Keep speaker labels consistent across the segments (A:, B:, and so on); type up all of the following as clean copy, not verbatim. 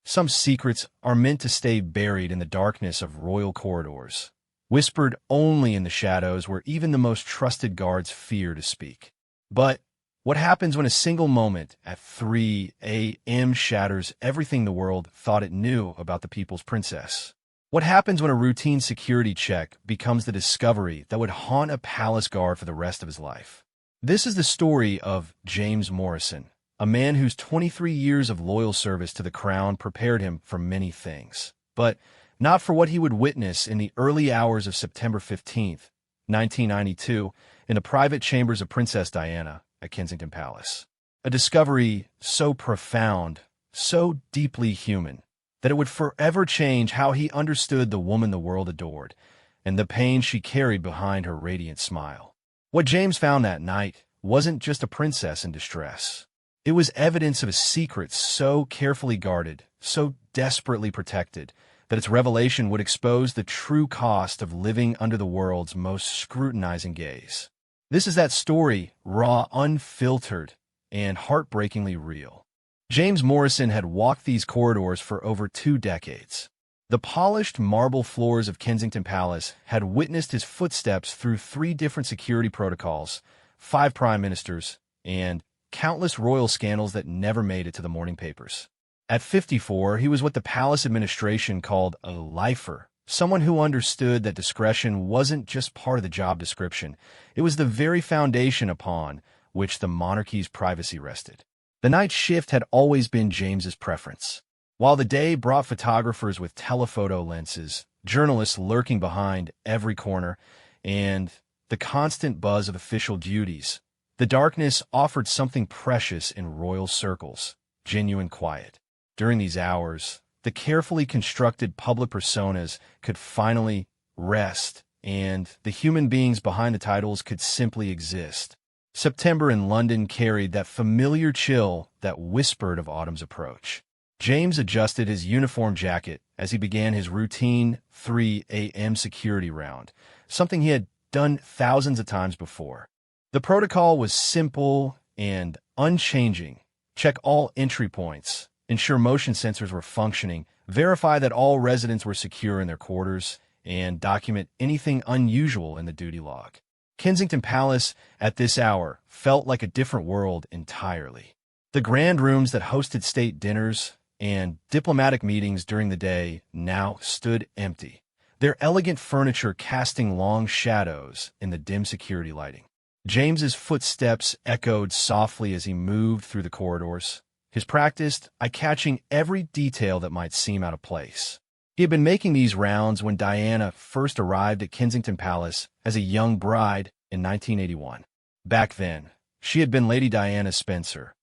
A: Some secrets are meant to stay buried in the darkness of royal corridors, whispered only in the shadows where even the most trusted guards fear to speak. But what happens when a single moment at 3 a.m. shatters everything the world thought it knew about the people's princess? What happens when a routine security check becomes the discovery that would haunt a palace guard for the rest of his life? This is the story of James Morrison, a man whose 23 years of loyal service to the crown prepared him for many things, but not for what he would witness in the early hours of September 15th, 1992, in the private chambers of Princess Diana at Kensington Palace. A discovery so profound, so deeply human, that it would forever change how he understood the woman the world adored and the pain she carried behind her radiant smile. What James found that night wasn't just a princess in distress. It was evidence of a secret so carefully guarded, so desperately protected, that its revelation would expose the true cost of living under the world's most scrutinizing gaze. This is that story, raw, unfiltered, and heartbreakingly real. James Morrison had walked these corridors for over 2 decades. The polished marble floors of Kensington Palace had witnessed his footsteps through 3 different security protocols, 5 prime ministers, and countless royal scandals that never made it to the morning papers. At 54, he was what the palace administration called a lifer, someone who understood that discretion wasn't just part of the job description. It was the very foundation upon which the monarchy's privacy rested. The night shift had always been James's preference. While the day brought photographers with telephoto lenses, journalists lurking behind every corner, and the constant buzz of official duties, the darkness offered something precious in royal circles, genuine quiet. During these hours, the carefully constructed public personas could finally rest, and the human beings behind the titles could simply exist. September in London carried that familiar chill that whispered of autumn's approach. James adjusted his uniform jacket as he began his routine 3 a.m. security round, something he had done thousands of times before. The protocol was simple and unchanging. Check all entry points, ensure motion sensors were functioning, verify that all residents were secure in their quarters, and document anything unusual in the duty log. Kensington Palace, at this hour, felt like a different world entirely. The grand rooms that hosted state dinners and diplomatic meetings during the day now stood empty, their elegant furniture casting long shadows in the dim security lighting. James's footsteps echoed softly as he moved through the corridors, his practiced eye-catching every detail that might seem out of place. He had been making these rounds when Diana first arrived at Kensington Palace as a young bride in 1981. Back then, she had been Lady Diana Spencer,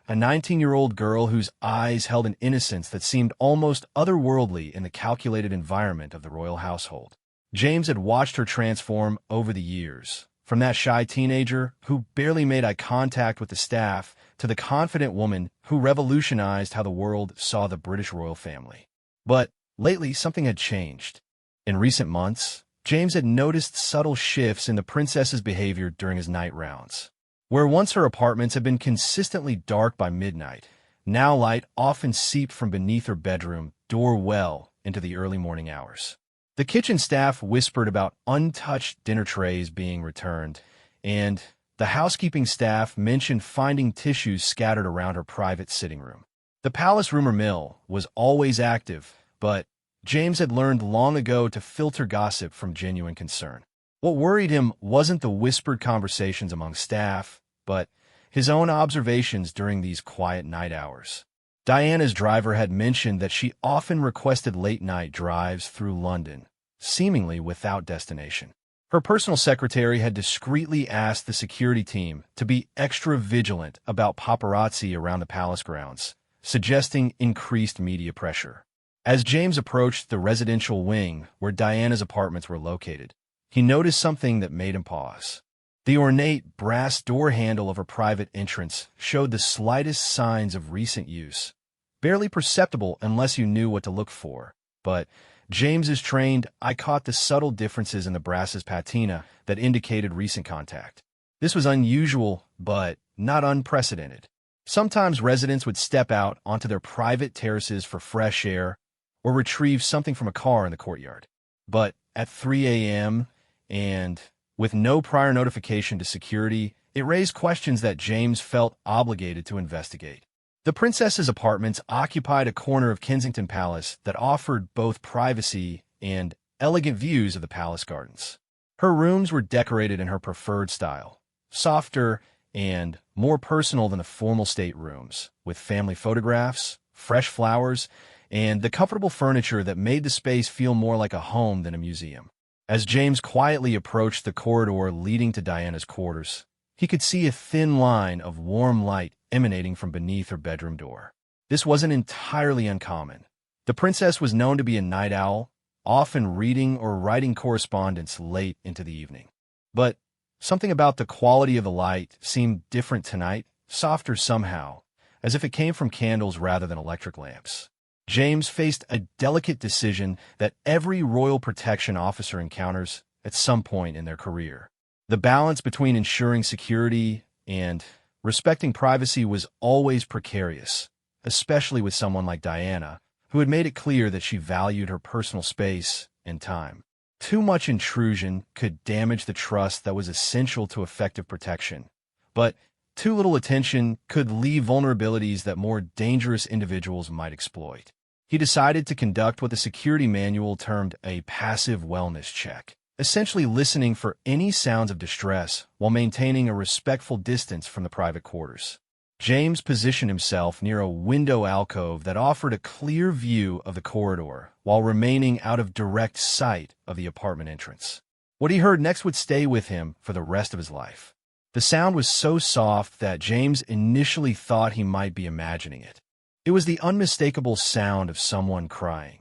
A: a 19-year-old girl whose eyes held an innocence that seemed almost otherworldly in the calculated environment of the royal household. James had watched her transform over the years, from that shy teenager who barely made eye contact with the staff to the confident woman who revolutionized how the world saw the British royal family. But lately, something had changed. In recent months, James had noticed subtle shifts in the princess's behavior during his night rounds. Where once her apartments had been consistently dark by midnight, now light often seeped from beneath her bedroom door well into the early morning hours. The kitchen staff whispered about untouched dinner trays being returned, and the housekeeping staff mentioned finding tissues scattered around her private sitting room. The palace rumor mill was always active, but James had learned long ago to filter gossip from genuine concern. What worried him wasn't the whispered conversations among staff, but his own observations during these quiet night hours. Diana's driver had mentioned that she often requested late-night drives through London, seemingly without destination. Her personal secretary had discreetly asked the security team to be extra vigilant about paparazzi around the palace grounds, suggesting increased media pressure. As James approached the residential wing where Diana's apartments were located, he noticed something that made him pause. The ornate brass door handle of her private entrance showed the slightest signs of recent use, barely perceptible unless you knew what to look for. But James's trained eye caught the subtle differences in the brass's patina that indicated recent contact. This was unusual, but not unprecedented. Sometimes residents would step out onto their private terraces for fresh air or retrieve something from a car in the courtyard. But at 3 a.m. and with no prior notification to security, it raised questions that James felt obligated to investigate. The princess's apartments occupied a corner of Kensington Palace that offered both privacy and elegant views of the palace gardens. Her rooms were decorated in her preferred style, softer and more personal than the formal state rooms, with family photographs, fresh flowers, and the comfortable furniture that made the space feel more like a home than a museum. As James quietly approached the corridor leading to Diana's quarters, he could see a thin line of warm light emanating from beneath her bedroom door. This wasn't entirely uncommon. The princess was known to be a night owl, often reading or writing correspondence late into the evening. But something about the quality of the light seemed different tonight, softer somehow, as if it came from candles rather than electric lamps. James faced a delicate decision that every royal protection officer encounters at some point in their career. The balance between ensuring security and respecting privacy was always precarious, especially with someone like Diana, who had made it clear that she valued her personal space and time. Too much intrusion could damage the trust that was essential to effective protection, but too little attention could leave vulnerabilities that more dangerous individuals might exploit. He decided to conduct what the security manual termed a passive wellness check, essentially listening for any sounds of distress while maintaining a respectful distance from the private quarters. James positioned himself near a window alcove that offered a clear view of the corridor while remaining out of direct sight of the apartment entrance. What he heard next would stay with him for the rest of his life. The sound was so soft that James initially thought he might be imagining it. It was the unmistakable sound of someone crying.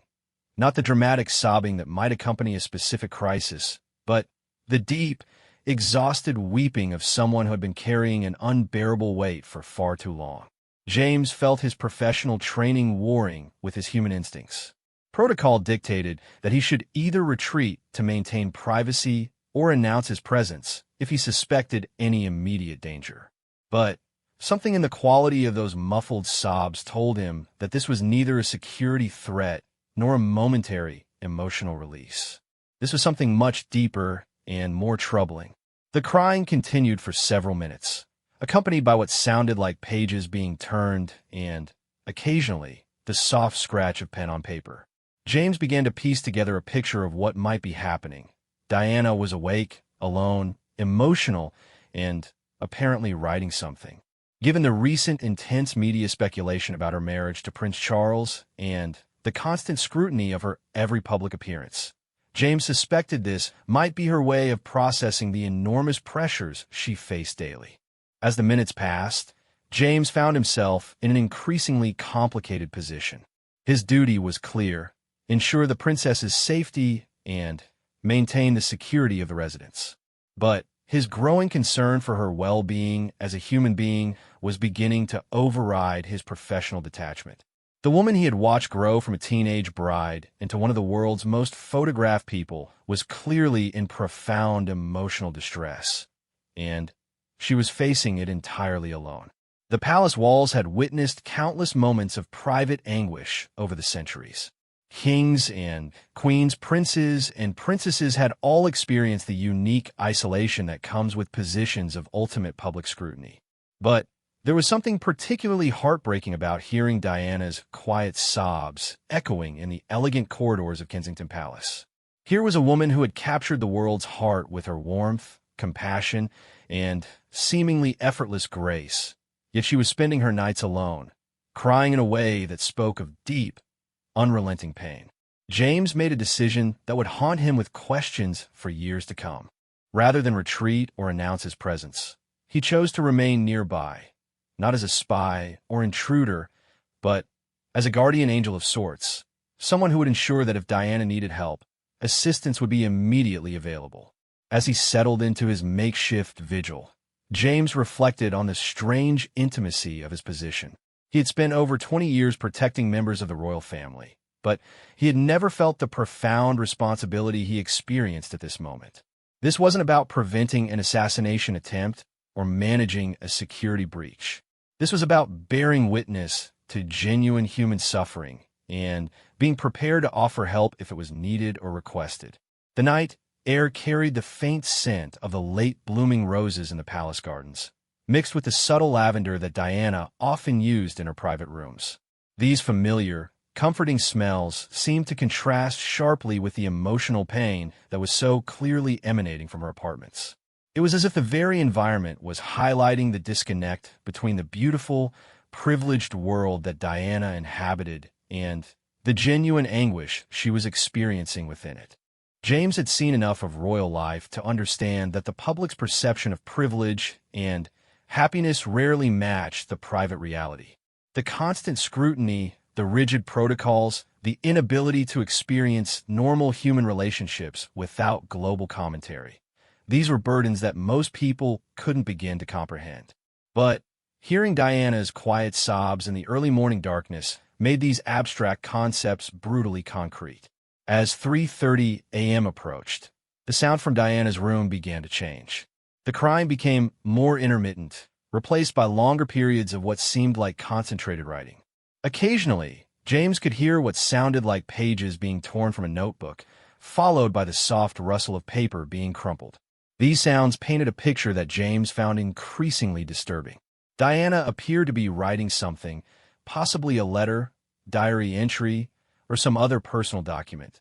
A: Not the dramatic sobbing that might accompany a specific crisis, but the deep, exhausted weeping of someone who had been carrying an unbearable weight for far too long. James felt his professional training warring with his human instincts. Protocol dictated that he should either retreat to maintain privacy or announce his presence if he suspected any immediate danger. But something in the quality of those muffled sobs told him that this was neither a security threat nor a momentary emotional release. This was something much deeper and more troubling. The crying continued for several minutes, accompanied by what sounded like pages being turned and, occasionally, the soft scratch of pen on paper. James began to piece together a picture of what might be happening. Diana was awake, alone, emotional, and apparently writing something. Given the recent intense media speculation about her marriage to Prince Charles and the constant scrutiny of her every public appearance, James suspected this might be her way of processing the enormous pressures she faced daily. As the minutes passed, James found himself in an increasingly complicated position. His duty was clear: ensure the princess's safety and maintain the security of the residents. But his growing concern for her well-being as a human being was beginning to override his professional detachment. The woman he had watched grow from a teenage bride into one of the world's most photographed people was clearly in profound emotional distress, and she was facing it entirely alone. The palace walls had witnessed countless moments of private anguish over the centuries. Kings and queens, princes and princesses had all experienced the unique isolation that comes with positions of ultimate public scrutiny. But there was something particularly heartbreaking about hearing Diana's quiet sobs echoing in the elegant corridors of Kensington Palace. Here was a woman who had captured the world's heart with her warmth, compassion, and seemingly effortless grace. Yet she was spending her nights alone, crying in a way that spoke of deep, unrelenting pain. James made a decision that would haunt him with questions for years to come. Rather than retreat or announce his presence, he chose to remain nearby, not as a spy or intruder, but as a guardian angel of sorts, someone who would ensure that if Diana needed help, assistance would be immediately available. As he settled into his makeshift vigil, James reflected on the strange intimacy of his position. He had spent over 20 years protecting members of the royal family, but he had never felt the profound responsibility he experienced at this moment. This wasn't about preventing an assassination attempt or managing a security breach. This was about bearing witness to genuine human suffering and being prepared to offer help if it was needed or requested. The night air carried the faint scent of the late-blooming roses in the palace gardens, mixed with the subtle lavender that Diana often used in her private rooms. These familiar, comforting smells seemed to contrast sharply with the emotional pain that was so clearly emanating from her apartments. It was as if the very environment was highlighting the disconnect between the beautiful, privileged world that Diana inhabited and the genuine anguish she was experiencing within it. James had seen enough of royal life to understand that the public's perception of privilege and happiness rarely matched the private reality. The constant scrutiny, the rigid protocols, the inability to experience normal human relationships without global commentary. These were burdens that most people couldn't begin to comprehend. But hearing Diana's quiet sobs in the early morning darkness made these abstract concepts brutally concrete. As 3:30 a.m. approached, the sound from Diana's room began to change. The crying became more intermittent, replaced by longer periods of what seemed like concentrated writing. Occasionally, James could hear what sounded like pages being torn from a notebook, followed by the soft rustle of paper being crumpled. These sounds painted a picture that James found increasingly disturbing. Diana appeared to be writing something, possibly a letter, diary entry, or some other personal document.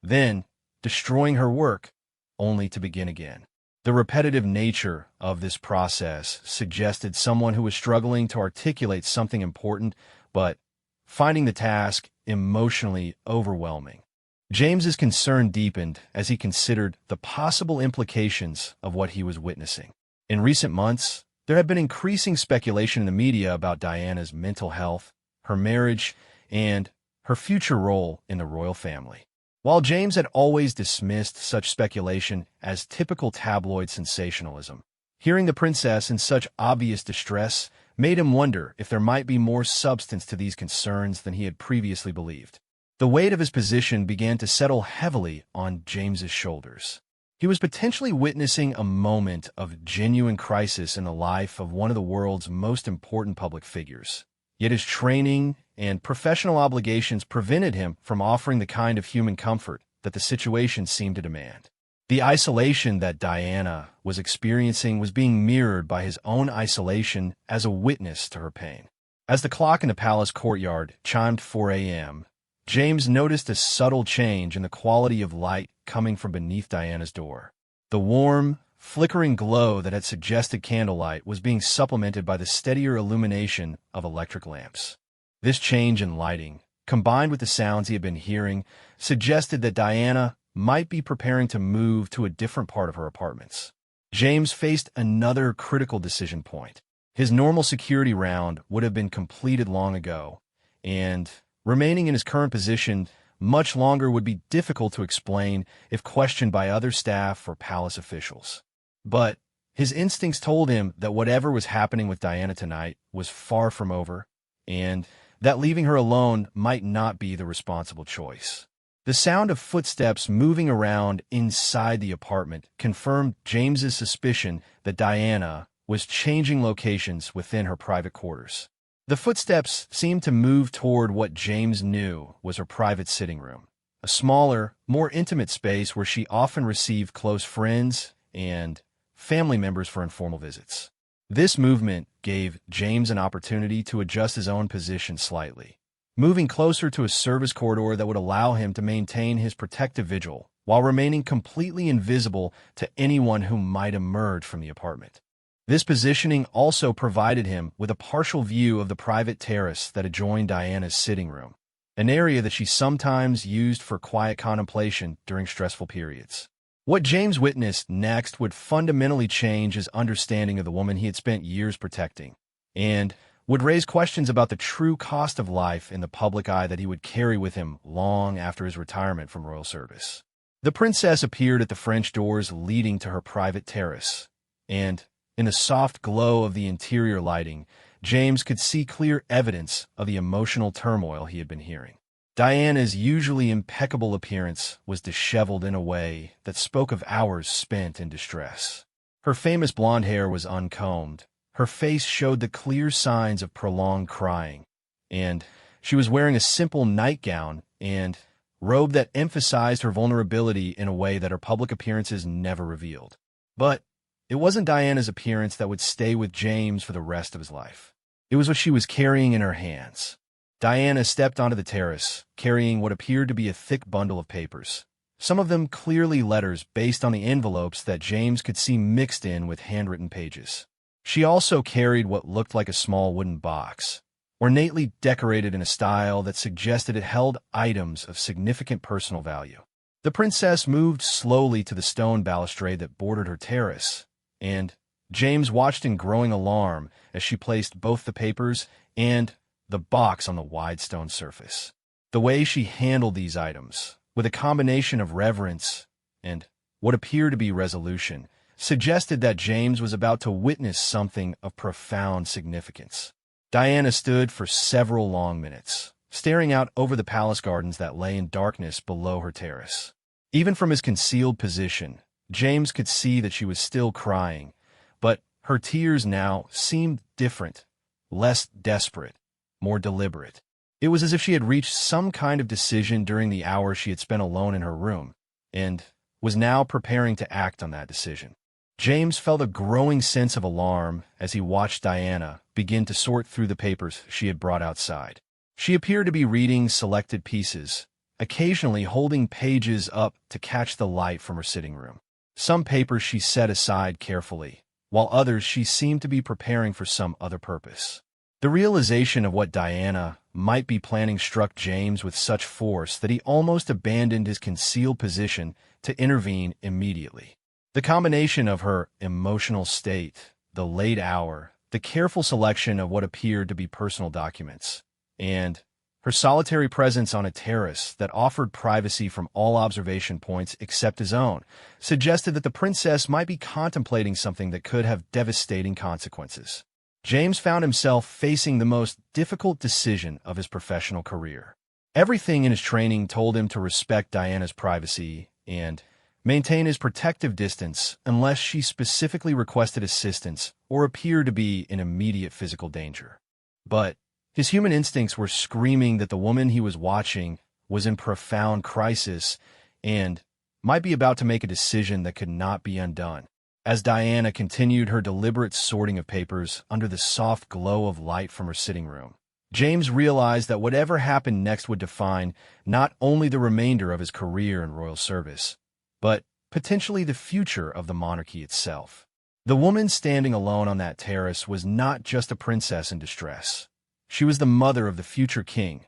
A: Then, destroying her work, only to begin again. The repetitive nature of this process suggested someone who was struggling to articulate something important, but finding the task emotionally overwhelming. James's concern deepened as he considered the possible implications of what he was witnessing. In recent months, there had been increasing speculation in the media about Diana's mental health, her marriage, and her future role in the royal family. While James had always dismissed such speculation as typical tabloid sensationalism, hearing the princess in such obvious distress made him wonder if there might be more substance to these concerns than he had previously believed. The weight of his position began to settle heavily on James's shoulders. He was potentially witnessing a moment of genuine crisis in the life of one of the world's most important public figures. Yet his training and professional obligations prevented him from offering the kind of human comfort that the situation seemed to demand. The isolation that Diana was experiencing was being mirrored by his own isolation as a witness to her pain. As the clock in the palace courtyard chimed 4 a.m., James noticed a subtle change in the quality of light coming from beneath Diana's door. The warm, flickering glow that had suggested candlelight was being supplemented by the steadier illumination of electric lamps. This change in lighting, combined with the sounds he had been hearing, suggested that Diana might be preparing to move to a different part of her apartments. James faced another critical decision point. His normal security round would have been completed long ago, and remaining in his current position much longer would be difficult to explain if questioned by other staff or palace officials. But his instincts told him that whatever was happening with Diana tonight was far from over, and that leaving her alone might not be the responsible choice. The sound of footsteps moving around inside the apartment confirmed James's suspicion that Diana was changing locations within her private quarters. The footsteps seemed to move toward what James knew was her private sitting room, a smaller, more intimate space where she often received close friends and family members for informal visits. This movement gave James an opportunity to adjust his own position slightly, moving closer to a service corridor that would allow him to maintain his protective vigil while remaining completely invisible to anyone who might emerge from the apartment. This positioning also provided him with a partial view of the private terrace that adjoined Diana's sitting room, an area that she sometimes used for quiet contemplation during stressful periods. What James witnessed next would fundamentally change his understanding of the woman he had spent years protecting, and would raise questions about the true cost of life in the public eye that he would carry with him long after his retirement from royal service. The princess appeared at the French doors leading to her private terrace, and in the soft glow of the interior lighting, James could see clear evidence of the emotional turmoil he had been hearing. Diana's usually impeccable appearance was disheveled in a way that spoke of hours spent in distress. Her famous blonde hair was uncombed, Her face showed the clear signs of prolonged crying, and she was wearing a simple nightgown and robe that emphasized her vulnerability in a way that her public appearances never revealed. But it wasn't Diana's appearance that would stay with James for the rest of his life. It was what she was carrying in her hands. Diana stepped onto the terrace, carrying what appeared to be a thick bundle of papers, some of them clearly letters based on the envelopes that James could see mixed in with handwritten pages. She also carried what looked like a small wooden box, ornately decorated in a style that suggested it held items of significant personal value. The princess moved slowly to the stone balustrade that bordered her terrace, and James watched in growing alarm as she placed both the papers and the box on the wide stone surface. The way she handled these items, with a combination of reverence and what appeared to be resolution, suggested that James was about to witness something of profound significance. Diana stood for several long minutes, staring out over the palace gardens that lay in darkness below her terrace. Even from his concealed position, James could see that she was still crying, but her tears now seemed different, less desperate, more deliberate. It was as if she had reached some kind of decision during the hour she had spent alone in her room, and was now preparing to act on that decision. James felt a growing sense of alarm as he watched Diana begin to sort through the papers she had brought outside. She appeared to be reading selected pieces, occasionally holding pages up to catch the light from her sitting room. Some papers she set aside carefully, while others she seemed to be preparing for some other purpose. The realization of what Diana might be planning struck James with such force that he almost abandoned his concealed position to intervene immediately. The combination of her emotional state, the late hour, the careful selection of what appeared to be personal documents, and her solitary presence on a terrace that offered privacy from all observation points except his own, suggested that the princess might be contemplating something that could have devastating consequences. James found himself facing the most difficult decision of his professional career. Everything in his training told him to respect Diana's privacy and maintain his protective distance unless she specifically requested assistance or appeared to be in immediate physical danger. But his human instincts were screaming that the woman he was watching was in profound crisis and might be about to make a decision that could not be undone. As Diana continued her deliberate sorting of papers under the soft glow of light from her sitting room, James realized that whatever happened next would define not only the remainder of his career in royal service, but potentially the future of the monarchy itself. The woman standing alone on that terrace was not just a princess in distress. She was the mother of the future king,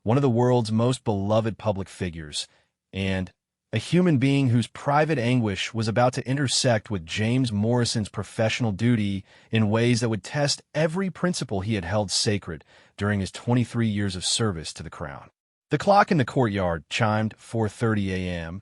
A: one of the world's most beloved public figures, and a human being whose private anguish was about to intersect with James Morrison's professional duty in ways that would test every principle he had held sacred during his 23 years of service to the crown. The clock in the courtyard chimed 4:30 a.m.,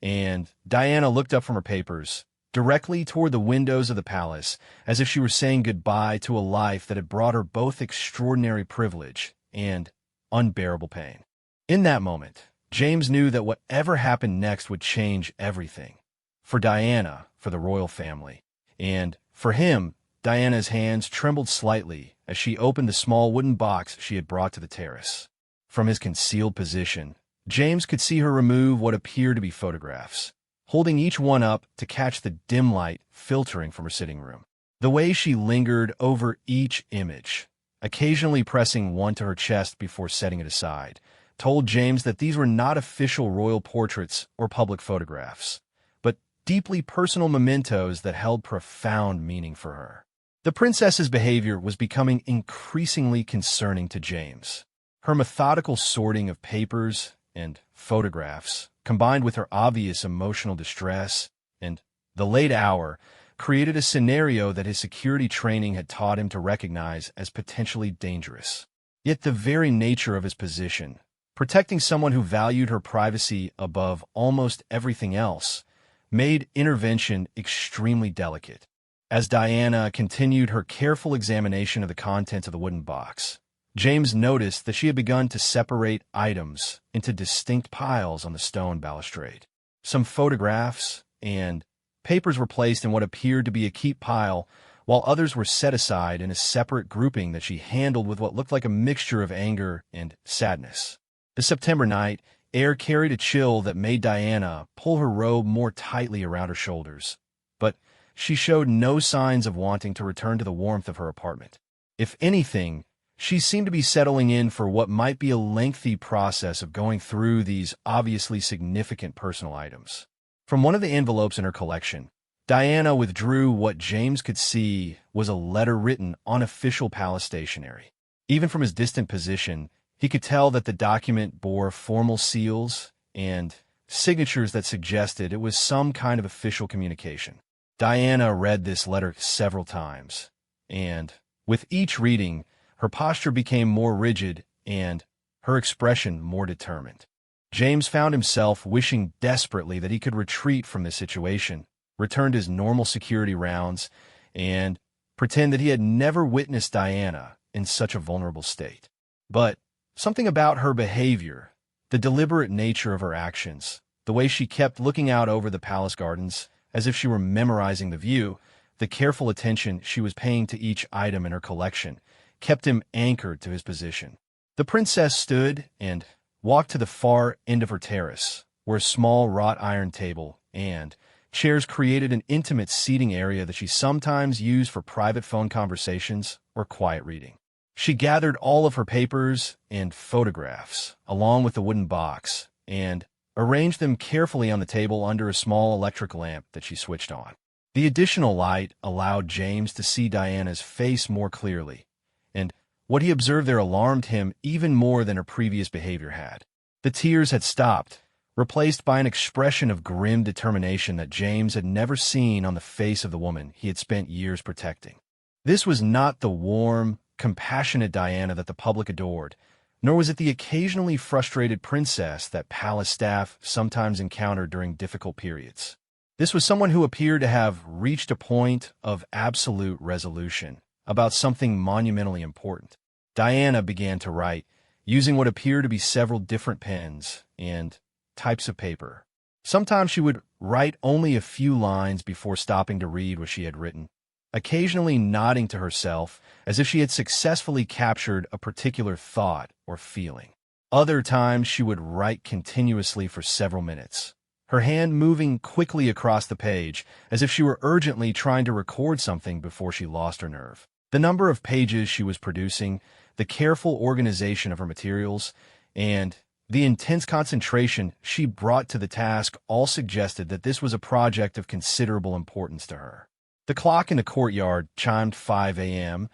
A: and Diana looked up from her papers, directly toward the windows of the palace, as if she were saying goodbye to a life that had brought her both extraordinary privilege and unbearable pain. In that moment, James knew that whatever happened next would change everything. For Diana, for the royal family, and for him, Diana's hands trembled slightly as she opened the small wooden box she had brought to the terrace. From his concealed position, James could see her remove what appeared to be photographs, holding each one up to catch the dim light filtering from her sitting room. The way she lingered over each image, occasionally pressing one to her chest before setting it aside, told James that these were not official royal portraits or public photographs, but deeply personal mementos that held profound meaning for her. The princess's behavior was becoming increasingly concerning to James. Her methodical sorting of papers and photographs, combined with her obvious emotional distress and the late hour, created a scenario that his security training had taught him to recognize as potentially dangerous. Yet the very nature of his position, protecting someone who valued her privacy above almost everything else, made intervention extremely delicate. As Diana continued her careful examination of the contents of the wooden box, James noticed that she had begun to separate items into distinct piles on the stone balustrade. Some photographs and papers were placed in what appeared to be a keep pile, while others were set aside in a separate grouping that she handled with what looked like a mixture of anger and sadness. The September night air carried a chill that made Diana pull her robe more tightly around her shoulders, but she showed no signs of wanting to return to the warmth of her apartment. If anything, she seemed to be settling in for what might be a lengthy process of going through these obviously significant personal items. From one of the envelopes in her collection, Diana withdrew what James could see was a letter written on official palace stationery. Even from his distant position, he could tell that the document bore formal seals and signatures that suggested it was some kind of official communication. Diana read this letter several times, and with each reading, her posture became more rigid and her expression more determined. James found himself wishing desperately that he could retreat from this situation, return to his normal security rounds, and pretend that he had never witnessed Diana in such a vulnerable state. But something about her behavior, the deliberate nature of her actions, the way she kept looking out over the palace gardens as if she were memorizing the view, the careful attention she was paying to each item in her collection, kept him anchored to his position. The princess stood and walked to the far end of her terrace, where a small wrought iron table and chairs created an intimate seating area that she sometimes used for private phone conversations or quiet reading. She gathered all of her papers and photographs, along with the wooden box, and arranged them carefully on the table under a small electric lamp that she switched on. The additional light allowed James to see Diana's face more clearly, and what he observed there alarmed him even more than her previous behavior had. The tears had stopped, replaced by an expression of grim determination that James had never seen on the face of the woman he had spent years protecting. This was not the warm, compassionate Diana that the public adored, nor was it the occasionally frustrated princess that palace staff sometimes encountered during difficult periods. This was someone who appeared to have reached a point of absolute resolution about something monumentally important. Diana began to write, using what appeared to be several different pens and types of paper. Sometimes she would write only a few lines before stopping to read what she had written, occasionally nodding to herself as if she had successfully captured a particular thought or feeling. Other times she would write continuously for several minutes, her hand moving quickly across the page as if she were urgently trying to record something before she lost her nerve. The number of pages she was producing, the careful organization of her materials, and the intense concentration she brought to the task all suggested that this was a project of considerable importance to her. The clock in the courtyard chimed 5 a.m.,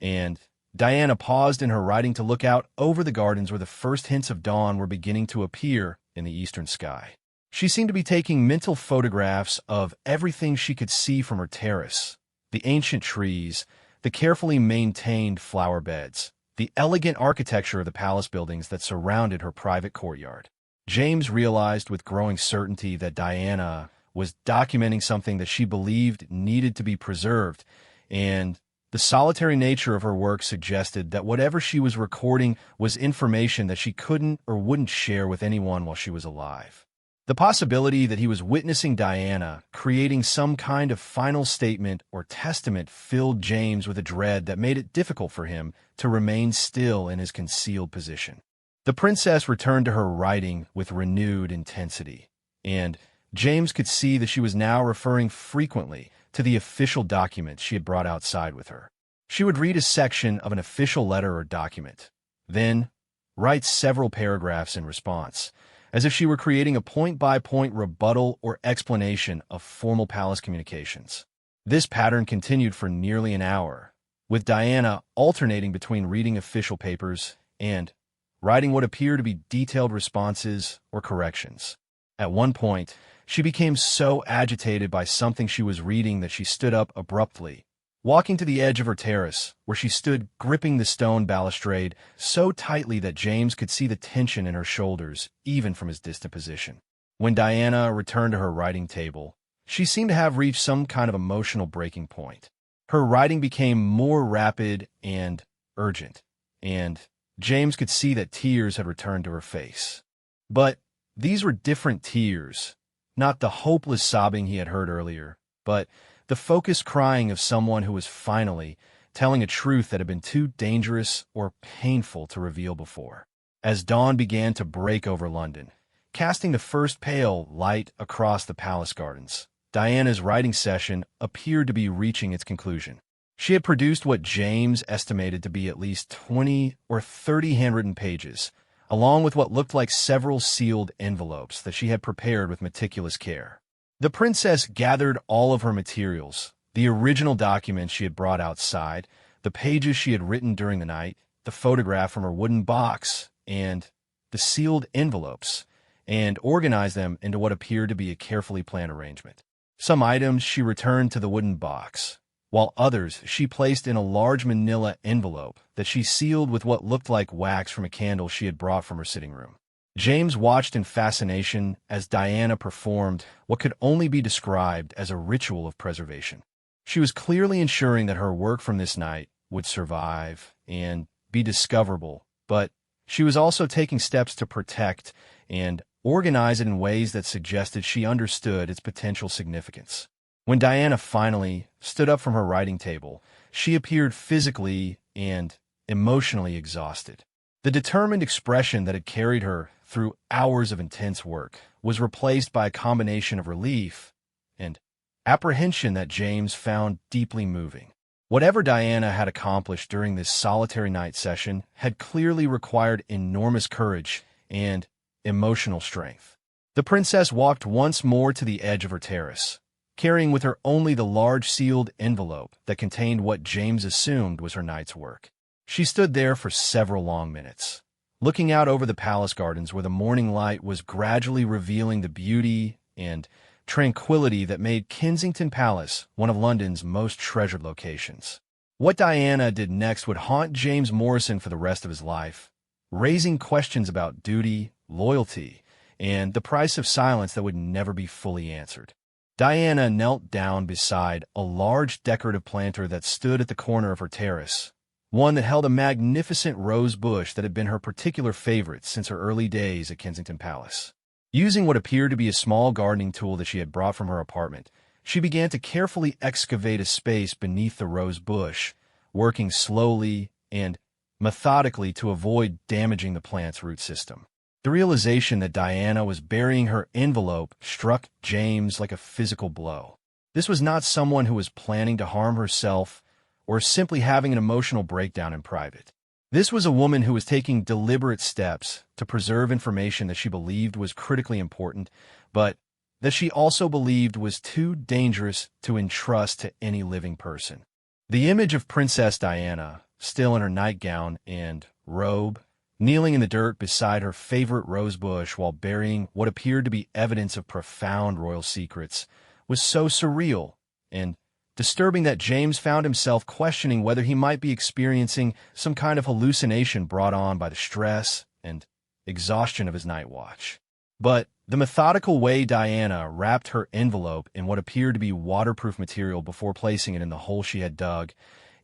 A: and Diana paused in her writing to look out over the gardens where the first hints of dawn were beginning to appear in the eastern sky. She seemed to be taking mental photographs of everything she could see from her terrace: the ancient trees, the carefully maintained flower beds, the elegant architecture of the palace buildings that surrounded her private courtyard. James realized with growing certainty that Diana was documenting something that she believed needed to be preserved, and the solitary nature of her work suggested that whatever she was recording was information that she couldn't or wouldn't share with anyone while she was alive. The possibility that he was witnessing Diana creating some kind of final statement or testament filled James with a dread that made it difficult for him to remain still in his concealed position. The princess returned to her writing with renewed intensity, and James could see that she was now referring frequently to the official documents she had brought outside with her. She would read a section of an official letter or document, then write several paragraphs in response, as if she were creating a point-by-point rebuttal or explanation of formal palace communications. This pattern continued for nearly an hour, with Diana alternating between reading official papers and writing what appeared to be detailed responses or corrections. At one point, she became so agitated by something she was reading that she stood up abruptly, walking to the edge of her terrace, where she stood gripping the stone balustrade so tightly that James could see the tension in her shoulders, even from his distant position. When Diana returned to her writing table, she seemed to have reached some kind of emotional breaking point. Her writing became more rapid and urgent, and James could see that tears had returned to her face. But these were different tears, not the hopeless sobbing he had heard earlier, but the focused crying of someone who was finally telling a truth that had been too dangerous or painful to reveal before. As dawn began to break over London, casting the first pale light across the palace gardens, Diana's writing session appeared to be reaching its conclusion. She had produced what James estimated to be at least 20 or 30 handwritten pages, along with what looked like several sealed envelopes that she had prepared with meticulous care. The princess gathered all of her materials, the original documents she had brought outside, the pages she had written during the night, the photograph from her wooden box, and the sealed envelopes, and organized them into what appeared to be a carefully planned arrangement. Some items she returned to the wooden box, while others she placed in a large manila envelope that she sealed with what looked like wax from a candle she had brought from her sitting room. James watched in fascination as Diana performed what could only be described as a ritual of preservation. She was clearly ensuring that her work from this night would survive and be discoverable, but she was also taking steps to protect and organize it in ways that suggested she understood its potential significance. When Diana finally stood up from her writing table, she appeared physically and emotionally exhausted. The determined expression that had carried her through hours of intense work was replaced by a combination of relief and apprehension that James found deeply moving. Whatever Diana had accomplished during this solitary night session had clearly required enormous courage and emotional strength. The princess walked once more to the edge of her terrace, carrying with her only the large sealed envelope that contained what James assumed was her night's work. She stood there for several long minutes, looking out over the palace gardens where the morning light was gradually revealing the beauty and tranquility that made Kensington Palace one of London's most treasured locations. What Diana did next would haunt James Morrison for the rest of his life, raising questions about duty, loyalty, and the price of silence that would never be fully answered. Diana knelt down beside a large decorative planter that stood at the corner of her terrace, one that held a magnificent rose bush that had been her particular favorite since her early days at Kensington Palace. Using what appeared to be a small gardening tool that she had brought from her apartment, she began to carefully excavate a space beneath the rose bush, working slowly and methodically to avoid damaging the plant's root system. The realization that Diana was burying her envelope struck James like a physical blow. This was not someone who was planning to harm herself or simply having an emotional breakdown in private. This was a woman who was taking deliberate steps to preserve information that she believed was critically important, but that she also believed was too dangerous to entrust to any living person. The image of Princess Diana, still in her nightgown and robe, kneeling in the dirt beside her favorite rose bush while burying what appeared to be evidence of profound royal secrets, was so surreal and disturbing that James found himself questioning whether he might be experiencing some kind of hallucination brought on by the stress and exhaustion of his night watch. But the methodical way Diana wrapped her envelope in what appeared to be waterproof material before placing it in the hole she had dug,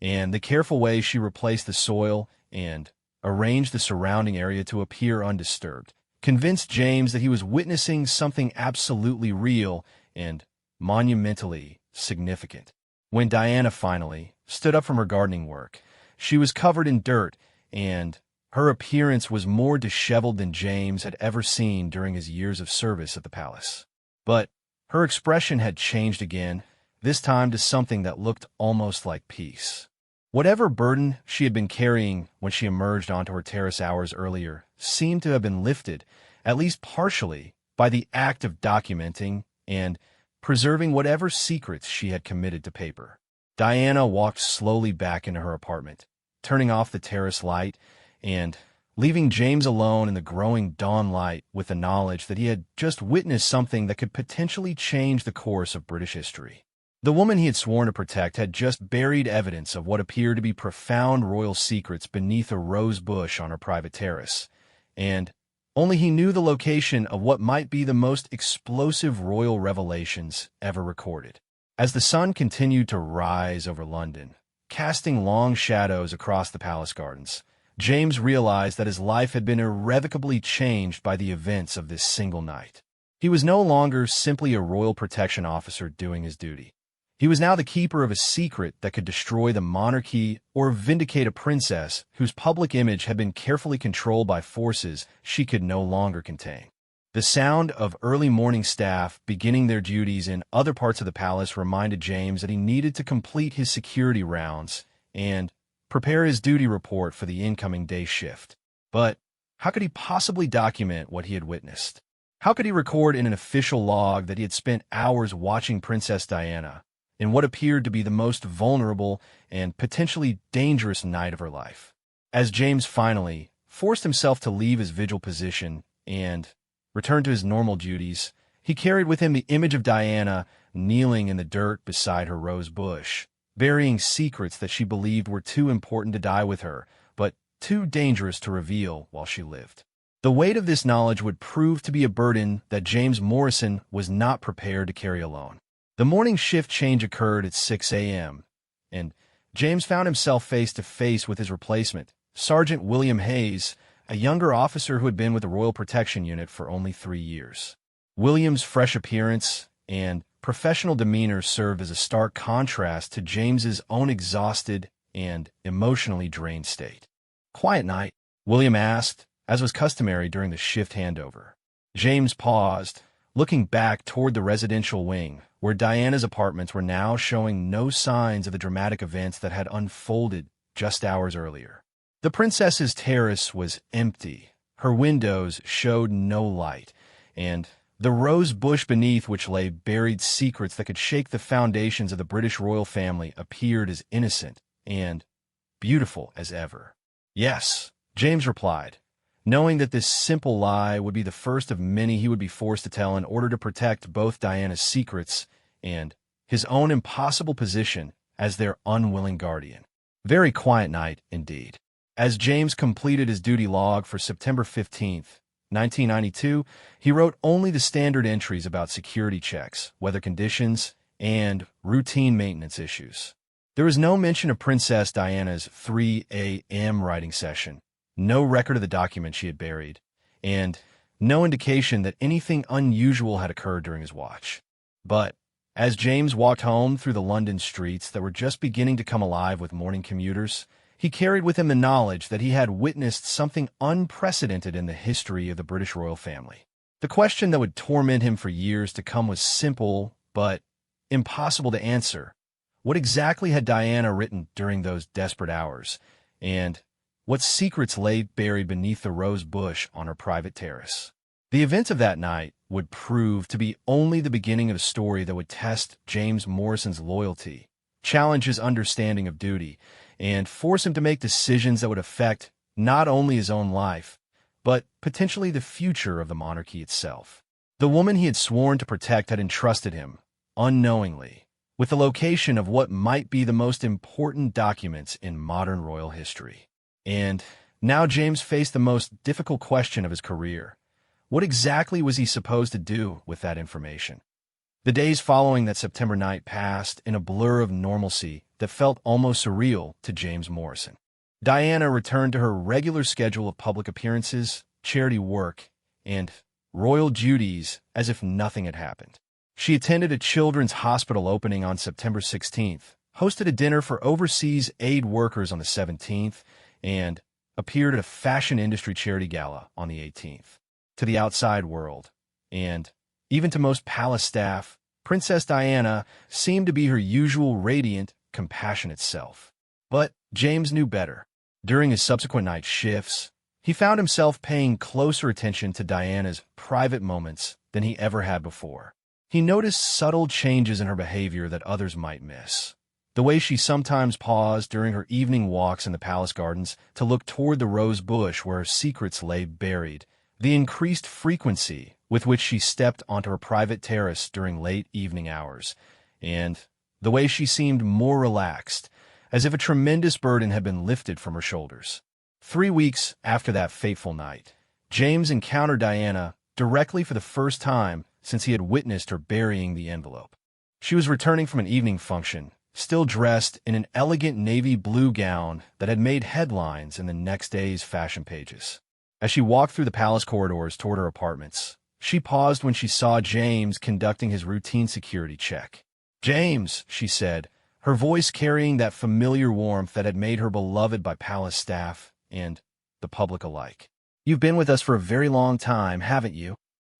A: and the careful way she replaced the soil and arranged the surrounding area to appear undisturbed, convinced James that he was witnessing something absolutely real and monumentally significant. When Diana finally stood up from her gardening work, she was covered in dirt, and her appearance was more disheveled than James had ever seen during his years of service at the palace. But her expression had changed again, this time to something that looked almost like peace. Whatever burden she had been carrying when she emerged onto her terrace hours earlier seemed to have been lifted, at least partially, by the act of documenting and preserving whatever secrets she had committed to paper. Diana walked slowly back into her apartment, turning off the terrace light and leaving James alone in the growing dawn light with the knowledge that he had just witnessed something that could potentially change the course of British history. The woman he had sworn to protect had just buried evidence of what appeared to be profound royal secrets beneath a rose bush on her private terrace, and only he knew the location of what might be the most explosive royal revelations ever recorded. As the sun continued to rise over London, casting long shadows across the palace gardens, James realized that his life had been irrevocably changed by the events of this single night. He was no longer simply a royal protection officer doing his duty. He was now the keeper of a secret that could destroy the monarchy or vindicate a princess whose public image had been carefully controlled by forces she could no longer contain. The sound of early morning staff beginning their duties in other parts of the palace reminded James that he needed to complete his security rounds and prepare his duty report for the incoming day shift. But how could he possibly document what he had witnessed? How could he record in an official log that he had spent hours watching Princess Diana in what appeared to be the most vulnerable and potentially dangerous night of her life? As James finally forced himself to leave his vigil position and return to his normal duties, he carried with him the image of Diana kneeling in the dirt beside her rose bush, burying secrets that she believed were too important to die with her, but too dangerous to reveal while she lived. The weight of this knowledge would prove to be a burden that James Morrison was not prepared to carry alone. The morning shift change occurred at 6 a.m., and James found himself face to face with his replacement, Sergeant William Hayes, a younger officer who had been with the Royal Protection Unit for only 3 years. William's fresh appearance and professional demeanor served as a stark contrast to James's own exhausted and emotionally drained state. "Quiet night?" William asked, as was customary during the shift handover. James paused, looking back toward the residential wing, where Diana's apartments were now showing no signs of the dramatic events that had unfolded just hours earlier. The princess's terrace was empty, her windows showed no light, and the rose bush beneath which lay buried secrets that could shake the foundations of the British royal family appeared as innocent and beautiful as ever. "Yes," James replied, knowing that this simple lie would be the first of many he would be forced to tell in order to protect both Diana's secrets and his own impossible position as their unwilling guardian. Very quiet night indeed. As James completed his duty log for September 15th, 1992, he wrote only the standard entries about security checks, weather conditions, and routine maintenance issues. There was no mention of Princess Diana's 3 a.m. writing session, no record of the document she had buried, and no indication that anything unusual had occurred during his watch. But as James walked home through the London streets that were just beginning to come alive with morning commuters, he carried with him the knowledge that he had witnessed something unprecedented in the history of the British royal family. The question that would torment him for years to come was simple, but impossible to answer. What exactly had Diana written during those desperate hours? And what secrets lay buried beneath the rose bush on her private terrace? The events of that night would prove to be only the beginning of a story that would test James Morrison's loyalty, challenge his understanding of duty, and force him to make decisions that would affect not only his own life, but potentially the future of the monarchy itself. The woman he had sworn to protect had entrusted him, unknowingly, with the location of what might be the most important documents in modern royal history. And now James faced the most difficult question of his career. What exactly was he supposed to do with that information? The days following that September night passed in a blur of normalcy that felt almost surreal to James Morrison. Diana returned to her regular schedule of public appearances, charity work, and royal duties as if nothing had happened. She attended a children's hospital opening on September 16th, hosted a dinner for overseas aid workers on the 17th, and appeared at a fashion industry charity gala on the 18th. To the outside world, and even to most palace staff, Princess Diana seemed to be her usual radiant, compassionate self. But James knew better. During his subsequent night shifts, he found himself paying closer attention to Diana's private moments than he ever had before. He noticed subtle changes in her behavior that others might miss. The way she sometimes paused during her evening walks in the palace gardens to look toward the rose bush where her secrets lay buried, the increased frequency with which she stepped onto her private terrace during late evening hours, and the way she seemed more relaxed, as if a tremendous burden had been lifted from her shoulders. 3 weeks after that fateful night, James encountered Diana directly for the first time since he had witnessed her burying the envelope. She was returning from an evening function, still dressed in an elegant navy blue gown that had made headlines in the next day's fashion pages. As she walked through the palace corridors toward her apartments, she paused when she saw James conducting his routine security check. "James," she said, her voice carrying that familiar warmth that had made her beloved by palace staff and the public alike. "You've been with us for a very long time, haven't you?"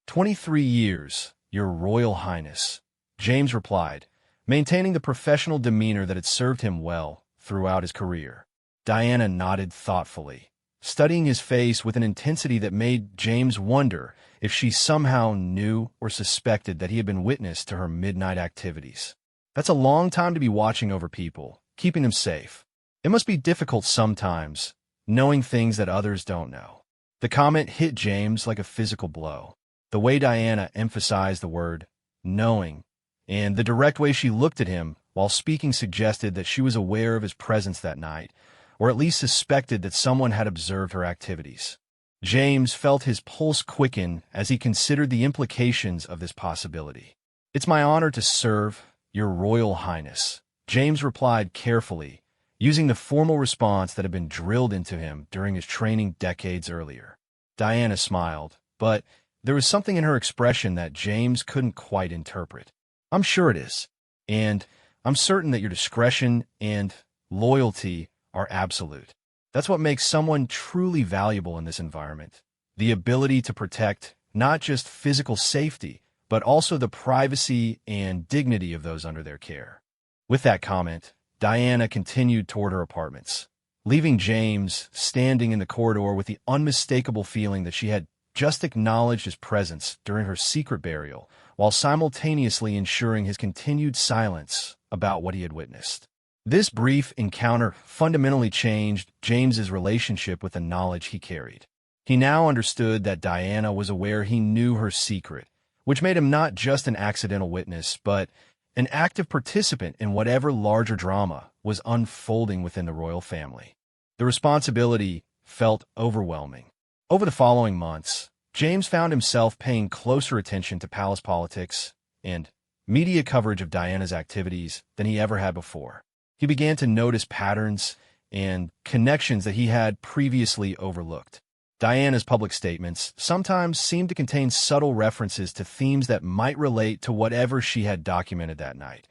A: 23 years, Your Royal Highness," James replied, maintaining the professional demeanor that had served him well throughout his career. Diana nodded thoughtfully, studying his face with an intensity that made James wonder if she somehow knew or suspected that he had been witness to her midnight activities. "That's a long time to be watching over people, keeping them safe. It must be difficult sometimes, knowing things that others don't know." The comment hit James like a physical blow. The way Diana emphasized the word knowing and the direct way she looked at him while speaking suggested that she was aware of his presence that night, or at least suspected that someone had observed her activities. James felt his pulse quicken as he considered the implications of this possibility. "It's my honor to serve, Your Royal Highness," James replied carefully, using the formal response that had been drilled into him during his training decades earlier. Diana smiled, but there was something in her expression that James couldn't quite interpret. "I'm sure it is, and I'm certain that your discretion and loyalty are absolute. That's what makes someone truly valuable in this environment, the ability to protect not just physical safety, but also the privacy and dignity of those under their care." With that comment, Diana continued toward her apartments, leaving James standing in the corridor with the unmistakable feeling that she had just acknowledged his presence during her secret burial, while simultaneously ensuring his continued silence about what he had witnessed. This brief encounter fundamentally changed James's relationship with the knowledge he carried. He now understood that Diana was aware he knew her secret, which made him not just an accidental witness, but an active participant in whatever larger drama was unfolding within the royal family. The responsibility felt overwhelming. Over the following months, James found himself paying closer attention to palace politics and media coverage of Diana's activities than he ever had before. He began to notice patterns and connections that he had previously overlooked. Diana's public statements sometimes seemed to contain subtle references to themes that might relate to whatever she had documented that night.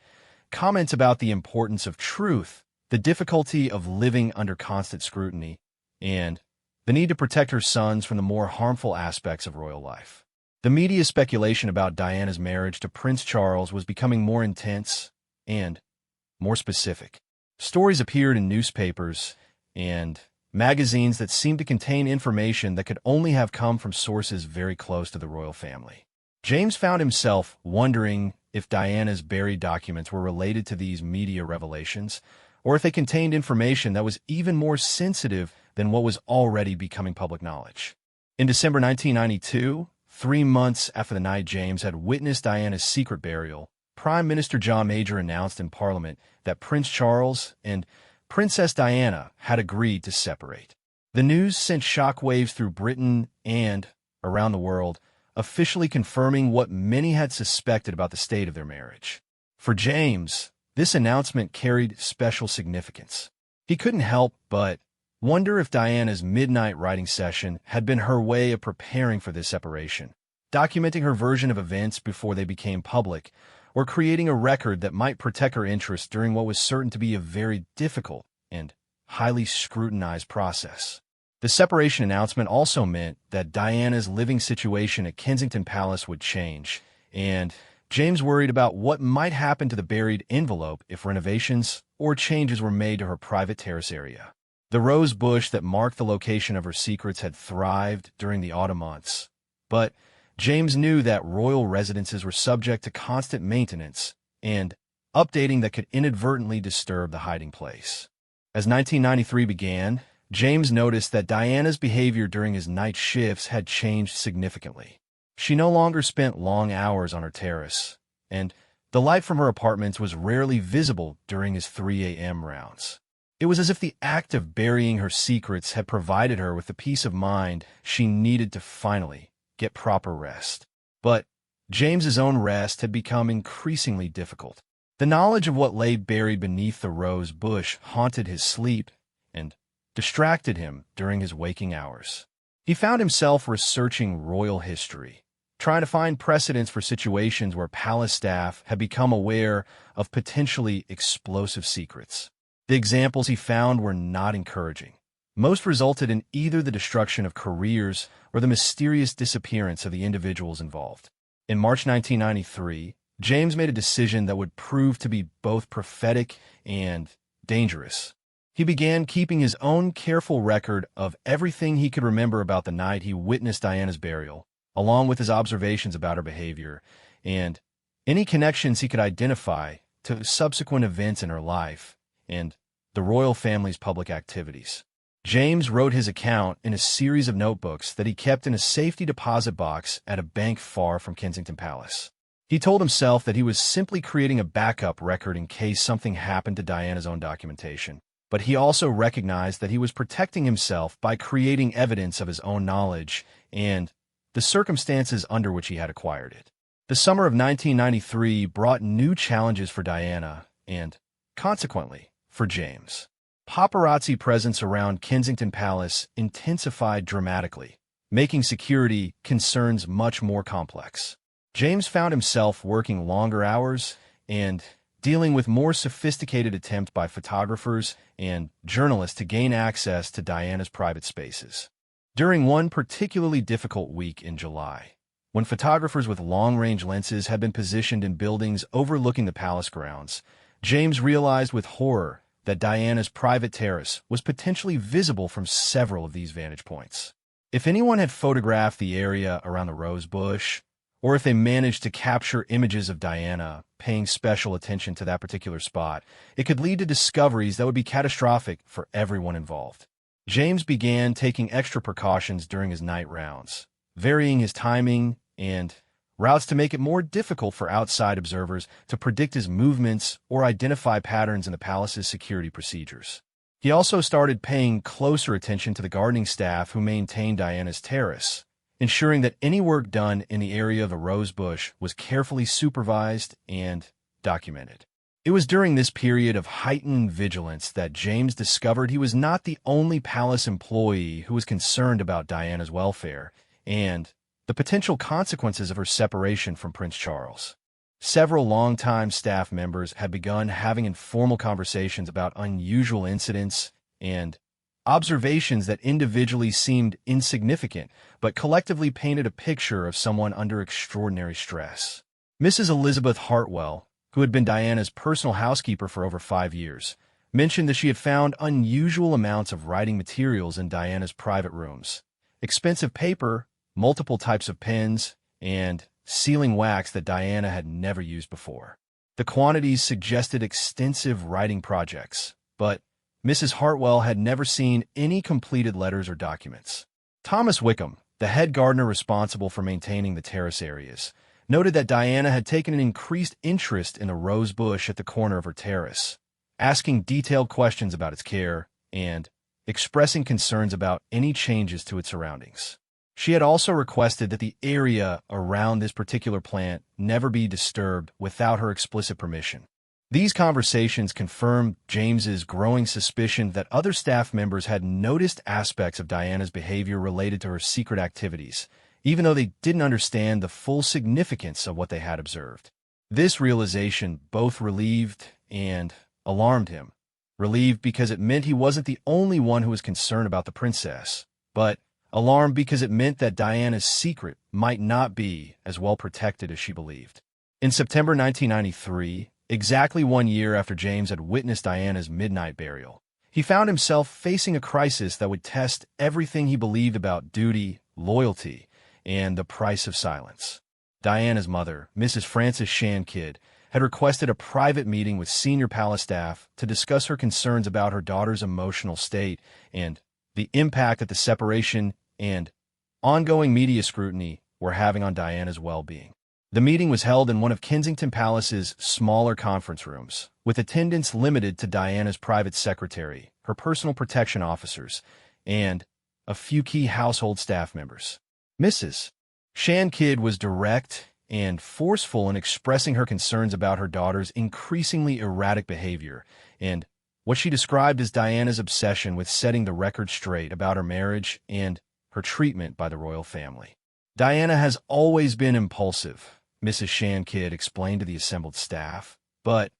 A: Comments about the importance of truth, the difficulty of living under constant scrutiny, and the need to protect her sons from the more harmful aspects of royal life. The media speculation about Diana's marriage to Prince Charles was becoming more intense and more specific. Stories appeared in newspapers and magazines that seemed to contain information that could only have come from sources very close to the royal family. James found himself wondering if Diana's buried documents were related to these media revelations, or if they contained information that was even more sensitive than what was already becoming public knowledge. In December 1992, 3 months after the night James had witnessed Diana's secret burial, Prime Minister John Major announced in Parliament that Prince Charles and Princess Diana had agreed to separate. The news sent shockwaves through Britain and around the world, officially confirming what many had suspected about the state of their marriage. For James, this announcement carried special significance. He couldn't help but wonder if Diana's midnight writing session had been her way of preparing for this separation, documenting her version of events before they became public, or creating a record that might protect her interests during what was certain to be a very difficult and highly scrutinized process. The separation announcement also meant that Diana's living situation at Kensington Palace would change, and James worried about what might happen to the buried envelope if renovations or changes were made to her private terrace area. The rose bush that marked the location of her secrets had thrived during the autumn months, but James knew that royal residences were subject to constant maintenance and updating that could inadvertently disturb the hiding place. As 1993 began, James noticed that Diana's behavior during his night shifts had changed significantly. She no longer spent long hours on her terrace, and the light from her apartments was rarely visible during his 3 a.m. rounds. It was as if the act of burying her secrets had provided her with the peace of mind she needed to finally get proper rest. But James's own rest had become increasingly difficult. The knowledge of what lay buried beneath the rose bush haunted his sleep and distracted him during his waking hours. He found himself researching royal history, trying to find precedents for situations where palace staff had become aware of potentially explosive secrets. The examples he found were not encouraging. Most resulted in either the destruction of careers or the mysterious disappearance of the individuals involved. In March 1993, James made a decision that would prove to be both prophetic and dangerous. He began keeping his own careful record of everything he could remember about the night he witnessed Diana's burial, along with his observations about her behavior, and any connections he could identify to subsequent events in her life and the royal family's public activities. James wrote his account in a series of notebooks that he kept in a safety deposit box at a bank far from Kensington Palace. He told himself that he was simply creating a backup record in case something happened to Diana's own documentation. But he also recognized that he was protecting himself by creating evidence of his own knowledge and the circumstances under which he had acquired it. The summer of 1993 brought new challenges for Diana and, consequently, for James. Paparazzi presence around Kensington Palace intensified dramatically, making security concerns much more complex. James found himself working longer hours and dealing with more sophisticated attempts by photographers and journalists to gain access to Diana's private spaces. During one particularly difficult week in July, when photographers with long-range lenses had been positioned in buildings overlooking the palace grounds, James realized with horror that Diana's private terrace was potentially visible from several of these vantage points. If anyone had photographed the area around the rose bush, or if they managed to capture images of Diana paying special attention to that particular spot, it could lead to discoveries that would be catastrophic for everyone involved. James began taking extra precautions during his night rounds, varying his timing and routes to make it more difficult for outside observers to predict his movements or identify patterns in the palace's security procedures. He also started paying closer attention to the gardening staff who maintained Diana's terrace, ensuring that any work done in the area of the rose bush was carefully supervised and documented. It was during this period of heightened vigilance that James discovered he was not the only palace employee who was concerned about Diana's welfare and the potential consequences of her separation from Prince Charles. Several longtime staff members had begun having informal conversations about unusual incidents and observations that individually seemed insignificant, but collectively painted a picture of someone under extraordinary stress. Mrs. Elizabeth Hartwell, who had been Diana's personal housekeeper for over 5 years, mentioned that she had found unusual amounts of writing materials in Diana's private rooms, expensive paper, multiple types of pens, and sealing wax that Diana had never used before. The quantities suggested extensive writing projects, but Mrs. Hartwell had never seen any completed letters or documents. Thomas Wickham, the head gardener responsible for maintaining the terrace areas, noted that Diana had taken an increased interest in a rose bush at the corner of her terrace, asking detailed questions about its care and expressing concerns about any changes to its surroundings. She had also requested that the area around this particular plant never be disturbed without her explicit permission. These conversations confirmed James's growing suspicion that other staff members had noticed aspects of Diana's behavior related to her secret activities, even though they didn't understand the full significance of what they had observed. This realization both relieved and alarmed him. Relieved because it meant he wasn't the only one who was concerned about the princess, but alarmed because it meant that Diana's secret might not be as well protected as she believed. In September 1993, exactly 1 year after James had witnessed Diana's midnight burial, he found himself facing a crisis that would test everything he believed about duty, loyalty, and the price of silence. Diana's mother, Mrs. Frances Shan-Kidd, had requested a private meeting with senior palace staff to discuss her concerns about her daughter's emotional state and the impact that the separation and ongoing media scrutiny were having on Diana's well-being. The meeting was held in one of Kensington Palace's smaller conference rooms, with attendance limited to Diana's private secretary, her personal protection officers, and a few key household staff members. Mrs. Shan-Kidd was direct and forceful in expressing her concerns about her daughter's increasingly erratic behavior and what she described as Diana's obsession with setting the record straight about her marriage and her treatment by the royal family. Diana has always been impulsive, Mrs. Shankid explained to the assembled staff, but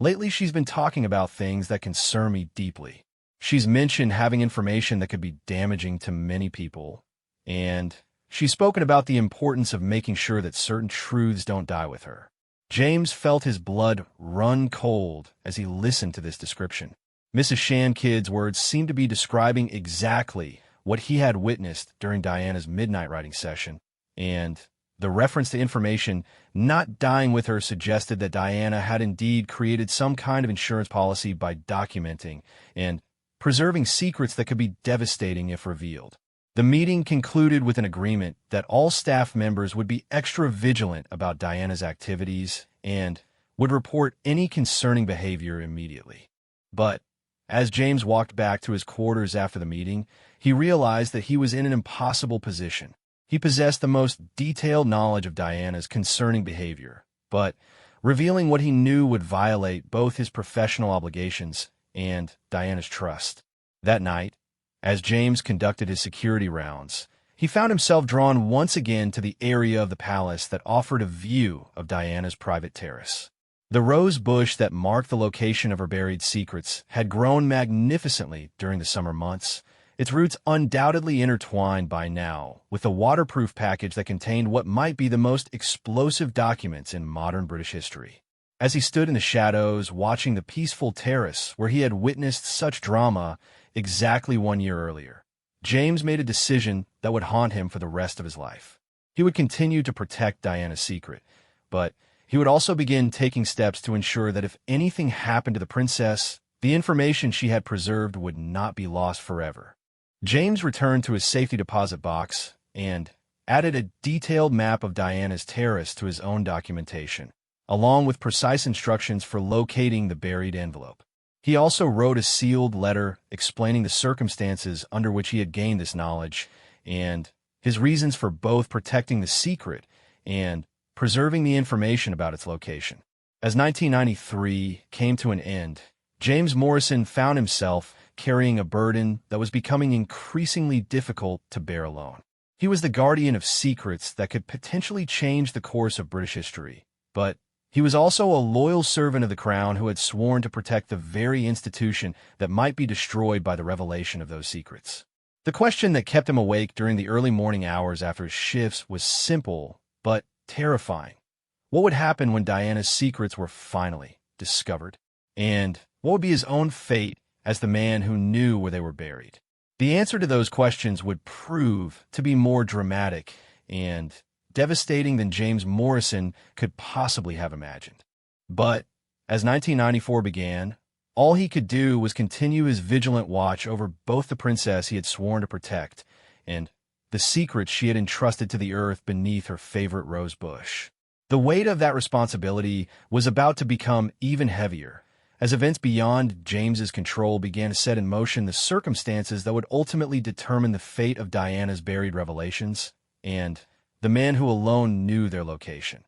A: lately she's been talking about things that concern me deeply. She's mentioned having information that could be damaging to many people, and she's spoken about the importance of making sure that certain truths don't die with her. James felt his blood run cold as he listened to this description. Mrs. Shankid's words seemed to be describing exactly what he had witnessed during Diana's midnight writing session, and the reference to information not dying with her suggested that Diana had indeed created some kind of insurance policy by documenting and preserving secrets that could be devastating if revealed. The meeting concluded with an agreement that all staff members would be extra vigilant about Diana's activities and would report any concerning behavior immediately. But as James walked back to his quarters after the meeting, he realized that he was in an impossible position. He possessed the most detailed knowledge of Diana's concerning behavior, but revealing what he knew would violate both his professional obligations and Diana's trust. That night, as James conducted his security rounds, he found himself drawn once again to the area of the palace that offered a view of Diana's private terrace. The rose bush that marked the location of her buried secrets had grown magnificently during the summer months, its roots undoubtedly intertwined by now with a waterproof package that contained what might be the most explosive documents in modern British history. As he stood in the shadows watching the peaceful terrace where he had witnessed such drama exactly 1 year earlier, James made a decision that would haunt him for the rest of his life. He would continue to protect Diana's secret, but he would also begin taking steps to ensure that if anything happened to the princess, the information she had preserved would not be lost forever. James returned to his safety deposit box and added a detailed map of Diana's terrace to his own documentation, along with precise instructions for locating the buried envelope. He also wrote a sealed letter explaining the circumstances under which he had gained this knowledge and his reasons for both protecting the secret and preserving the information about its location. As 1993 came to an end, James Morrison found himself carrying a burden that was becoming increasingly difficult to bear alone. He was the guardian of secrets that could potentially change the course of British history, but he was also a loyal servant of the crown who had sworn to protect the very institution that might be destroyed by the revelation of those secrets. The question that kept him awake during the early morning hours after his shifts was simple but terrifying. What would happen when Diana's secrets were finally discovered? And what would be his own fate as the man who knew where they were buried? The answer to those questions would prove to be more dramatic and devastating than James Morrison could possibly have imagined. But as 1994 began, all he could do was continue his vigilant watch over both the princess he had sworn to protect and the secrets she had entrusted to the earth beneath her favorite rose bush. The weight of that responsibility was about to become even heavier as events beyond James's control began to set in motion the circumstances that would ultimately determine the fate of Diana's buried revelations and the man who alone knew their location.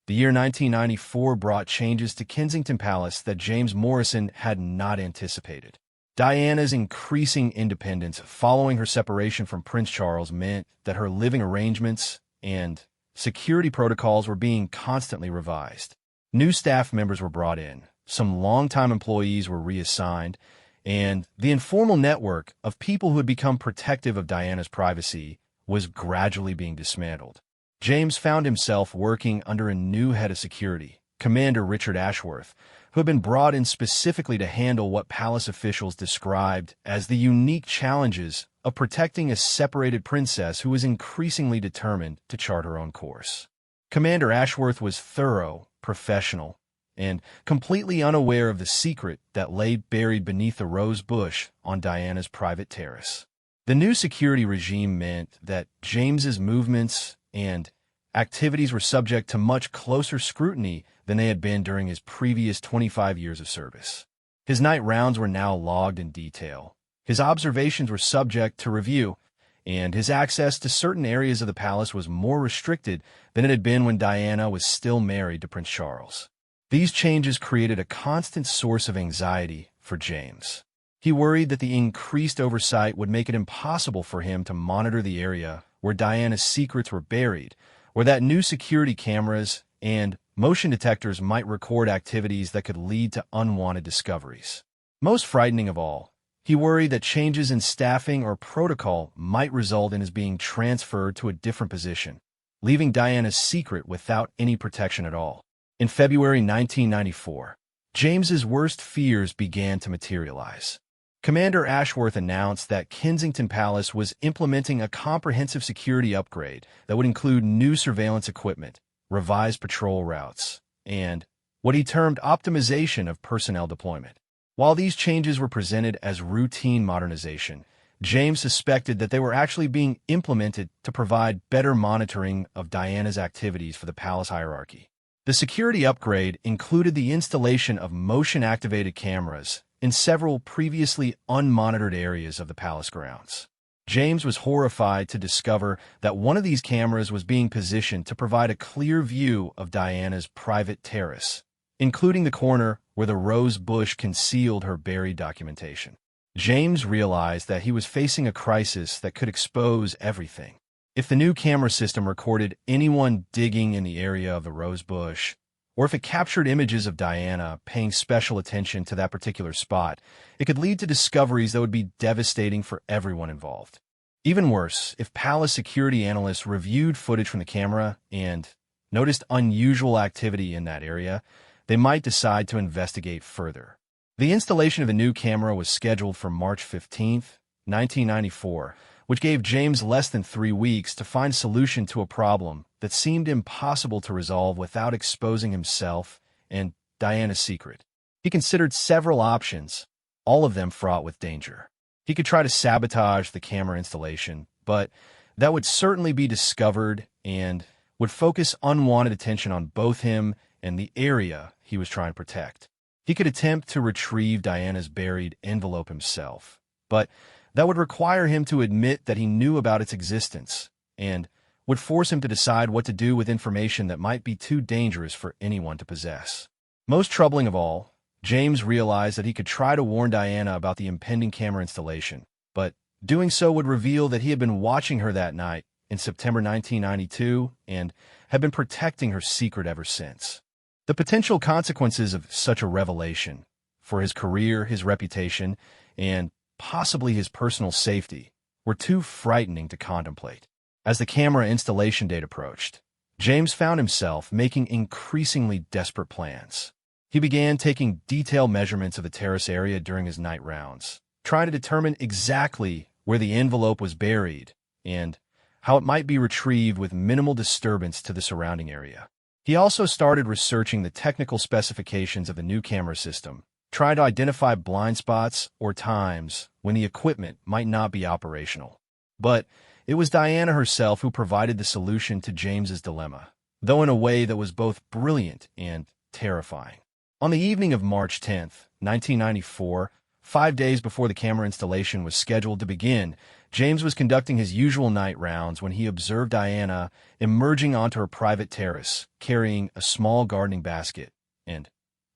A: The year 1994 brought changes to Kensington Palace that James Morrison had not anticipated. Diana's increasing independence following her separation from Prince Charles meant that her living arrangements and security protocols were being constantly revised. New staff members were brought in, some longtime employees were reassigned, and the informal network of people who had become protective of Diana's privacy was gradually being dismantled. James found himself working under a new head of security, Commander Richard Ashworth, who had been brought in specifically to handle what palace officials described as the unique challenges of protecting a separated princess who was increasingly determined to chart her own course. Commander Ashworth was thorough, professional, and completely unaware of the secret that lay buried beneath the rose bush on Diana's private terrace. The new security regime meant that James's movements and activities were subject to much closer scrutiny than they had been during his previous 25 years of service. His night rounds were now logged in detail. His observations were subject to review, and his access to certain areas of the palace was more restricted than it had been when Diana was still married to Prince Charles. These changes created a constant source of anxiety for James. He worried that the increased oversight would make it impossible for him to monitor the area where Diana's secrets were buried, or that new security cameras and motion detectors might record activities that could lead to unwanted discoveries. Most frightening of all, he worried that changes in staffing or protocol might result in his being transferred to a different position, leaving Diana's secret without any protection at all. In February 1994, James's worst fears began to materialize. Commander Ashworth announced that Kensington Palace was implementing a comprehensive security upgrade that would include new surveillance equipment, revised patrol routes, and what he termed optimization of personnel deployment. While these changes were presented as routine modernization, James suspected that they were actually being implemented to provide better monitoring of Diana's activities for the palace hierarchy. The security upgrade included the installation of motion-activated cameras in several previously unmonitored areas of the palace grounds. James was horrified to discover that one of these cameras was being positioned to provide a clear view of Diana's private terrace, including the corner where the rose bush concealed her buried documentation. James realized that he was facing a crisis that could expose everything. If the new camera system recorded anyone digging in the area of the rose bush, or if it captured images of Diana paying special attention to that particular spot, it could lead to discoveries that would be devastating for everyone involved. Even worse, if palace security analysts reviewed footage from the camera and noticed unusual activity in that area, they might decide to investigate further. The installation of the new camera was scheduled for March 15, 1994, which gave James less than 3 weeks to find a solution to a problem that seemed impossible to resolve without exposing himself and Diana's secret. He considered several options, all of them fraught with danger. He could try to sabotage the camera installation, but that would certainly be discovered and would focus unwanted attention on both him and the area he was trying to protect. He could attempt to retrieve Diana's buried envelope himself, but that would require him to admit that he knew about its existence and would force him to decide what to do with information that might be too dangerous for anyone to possess. Most troubling of all, James realized that he could try to warn Diana about the impending camera installation, but doing so would reveal that he had been watching her that night in September 1992 and had been protecting her secret ever since. The potential consequences of such a revelation for his career, his reputation, and possibly his personal safety, were too frightening to contemplate. As the camera installation date approached, James found himself making increasingly desperate plans. He began taking detailed measurements of the terrace area during his night rounds, trying to determine exactly where the envelope was buried and how it might be retrieved with minimal disturbance to the surrounding area. He also started researching the technical specifications of the new camera system, trying to identify blind spots or times when the equipment might not be operational. But it was Diana herself who provided the solution to James's dilemma, though in a way that was both brilliant and terrifying. On the evening of March 10, 1994, 5 days before the camera installation was scheduled to begin, James was conducting his usual night rounds when he observed Diana emerging onto her private terrace, carrying a small gardening basket and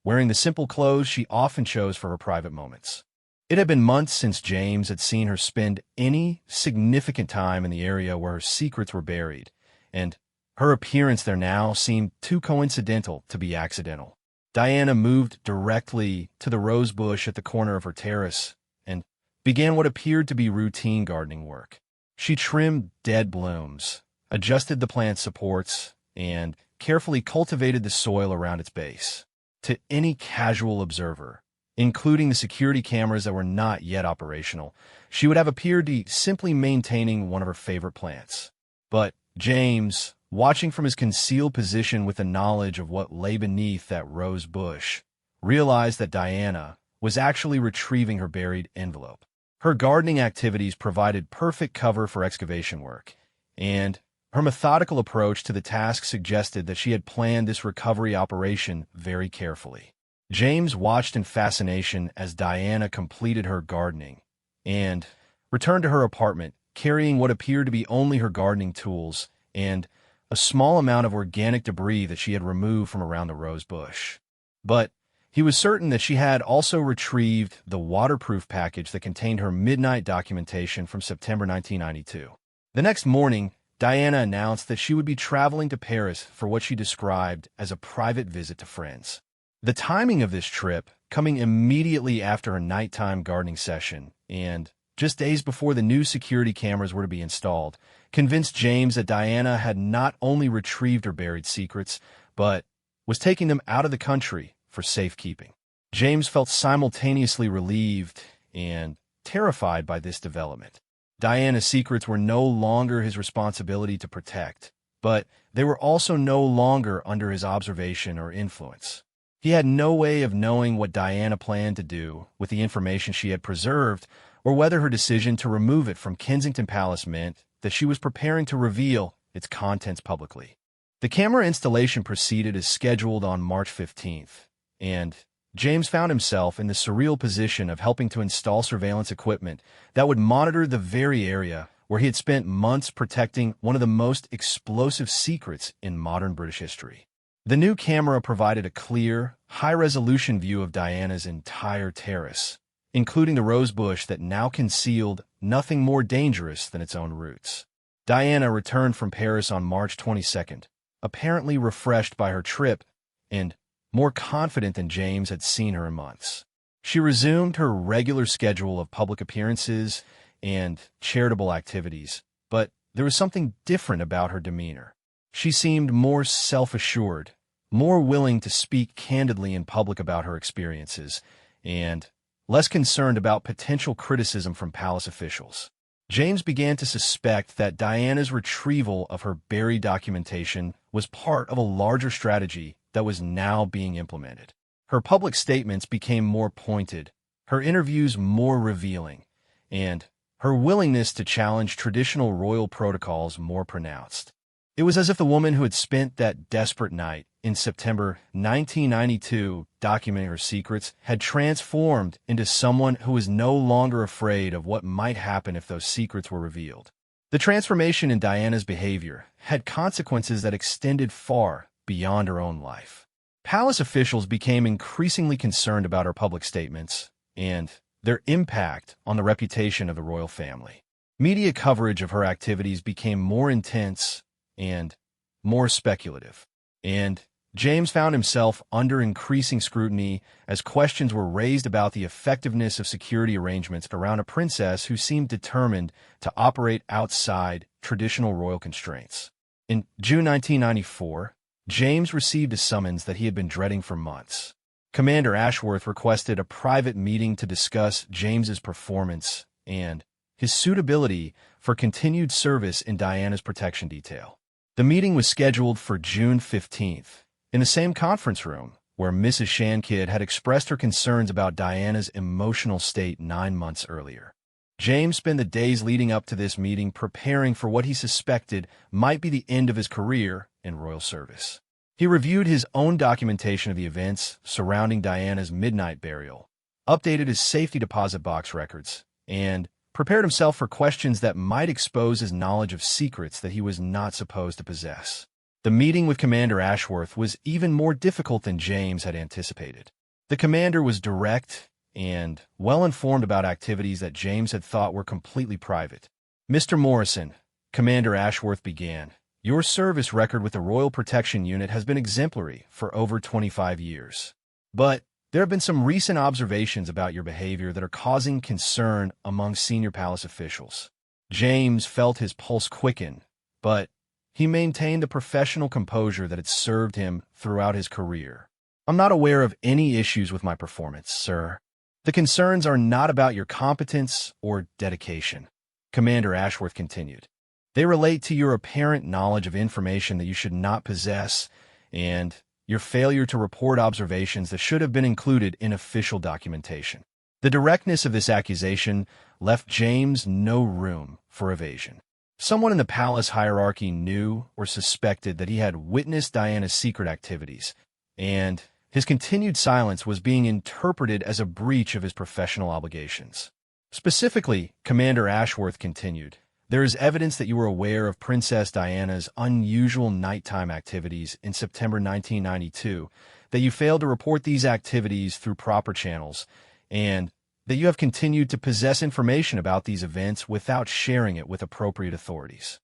A: wearing the simple clothes she often chose for her private moments. It had been months since James had seen her spend any significant time in the area where her secrets were buried, and her appearance there now seemed too coincidental to be accidental. Diana moved directly to the rose bush at the corner of her terrace and began what appeared to be routine gardening work. She trimmed dead blooms, adjusted the plant's supports, and carefully cultivated the soil around its base. To any casual observer, including the security cameras that were not yet operational, she would have appeared to be simply maintaining one of her favorite plants. But James, watching from his concealed position with the knowledge of what lay beneath that rose bush, realized that Diana was actually retrieving her buried envelope. Her gardening activities provided perfect cover for excavation work, and her methodical approach to the task suggested that she had planned this recovery operation very carefully. James watched in fascination as Diana completed her gardening and returned to her apartment, carrying what appeared to be only her gardening tools and a small amount of organic debris that she had removed from around the rose bush. But he was certain that she had also retrieved the waterproof package that contained her midnight documentation from September 1992. The next morning, Diana announced that she would be traveling to Paris for what she described as a private visit to friends. The timing of this trip, coming immediately after her nighttime gardening session and just days before the new security cameras were to be installed, convinced James that Diana had not only retrieved her buried secrets, but was taking them out of the country for safekeeping. James felt simultaneously relieved and terrified by this development. Diana's secrets were no longer his responsibility to protect, but they were also no longer under his observation or influence. He had no way of knowing what Diana planned to do with the information she had preserved, or whether her decision to remove it from Kensington Palace meant that she was preparing to reveal its contents publicly. The camera installation proceeded as scheduled on March 15th, and James found himself in the surreal position of helping to install surveillance equipment that would monitor the very area where he had spent months protecting one of the most explosive secrets in modern British history. The new camera provided a clear, high-resolution view of Diana's entire terrace, including the rose bush that now concealed nothing more dangerous than its own roots. Diana returned from Paris on March 22nd, apparently refreshed by her trip and more confident than James had seen her in months. She resumed her regular schedule of public appearances and charitable activities, but there was something different about her demeanor. She seemed more self-assured, more willing to speak candidly in public about her experiences, and less concerned about potential criticism from palace officials. James began to suspect that Diana's retrieval of her buried documentation was part of a larger strategy that was now being implemented. Her public statements became more pointed, her interviews more revealing, and her willingness to challenge traditional royal protocols more pronounced. It was as if the woman who had spent that desperate night in September 1992 documenting her secrets had transformed into someone who was no longer afraid of what might happen if those secrets were revealed. The transformation in Diana's behavior had consequences that extended far beyond her own life. Palace officials became increasingly concerned about her public statements and their impact on the reputation of the royal family. Media coverage of her activities became more intense and more speculative, and James found himself under increasing scrutiny as questions were raised about the effectiveness of security arrangements around a princess who seemed determined to operate outside traditional royal constraints. In June 1994, James received a summons that he had been dreading for months. Commander Ashworth requested a private meeting to discuss James's performance and his suitability for continued service in Diana's protection detail. The meeting was scheduled for June 15th, in the same conference room where Mrs. Shankid had expressed her concerns about Diana's emotional state 9 months earlier. James spent the days leading up to this meeting preparing for what he suspected might be the end of his career in royal service. He reviewed his own documentation of the events surrounding Diana's midnight burial, updated his safety deposit box records, and prepared himself for questions that might expose his knowledge of secrets that he was not supposed to possess. The meeting with Commander Ashworth was even more difficult than James had anticipated. The commander was direct and well-informed about activities that James had thought were completely private. "Mr. Morrison," Commander Ashworth began, "your service record with the Royal Protection Unit has been exemplary for over 25 years. But there have been some recent observations about your behavior that are causing concern among senior palace officials." James felt his pulse quicken, but he maintained the professional composure that had served him throughout his career. "I'm not aware of any issues with my performance, sir. The concerns are not about your competence or dedication," Commander Ashworth continued. "They relate to your apparent knowledge of information that you should not possess and your failure to report observations that should have been included in official documentation." The directness of this accusation left James no room for evasion. Someone in the palace hierarchy knew or suspected that he had witnessed Diana's secret activities, and his continued silence was being interpreted as a breach of his professional obligations. Specifically, Commander Ashworth continued, "There is evidence that you were aware of Princess Diana's unusual nighttime activities in September 1992, that you failed to report these activities through proper channels, and that you have continued to possess information about these events without sharing it with appropriate authorities."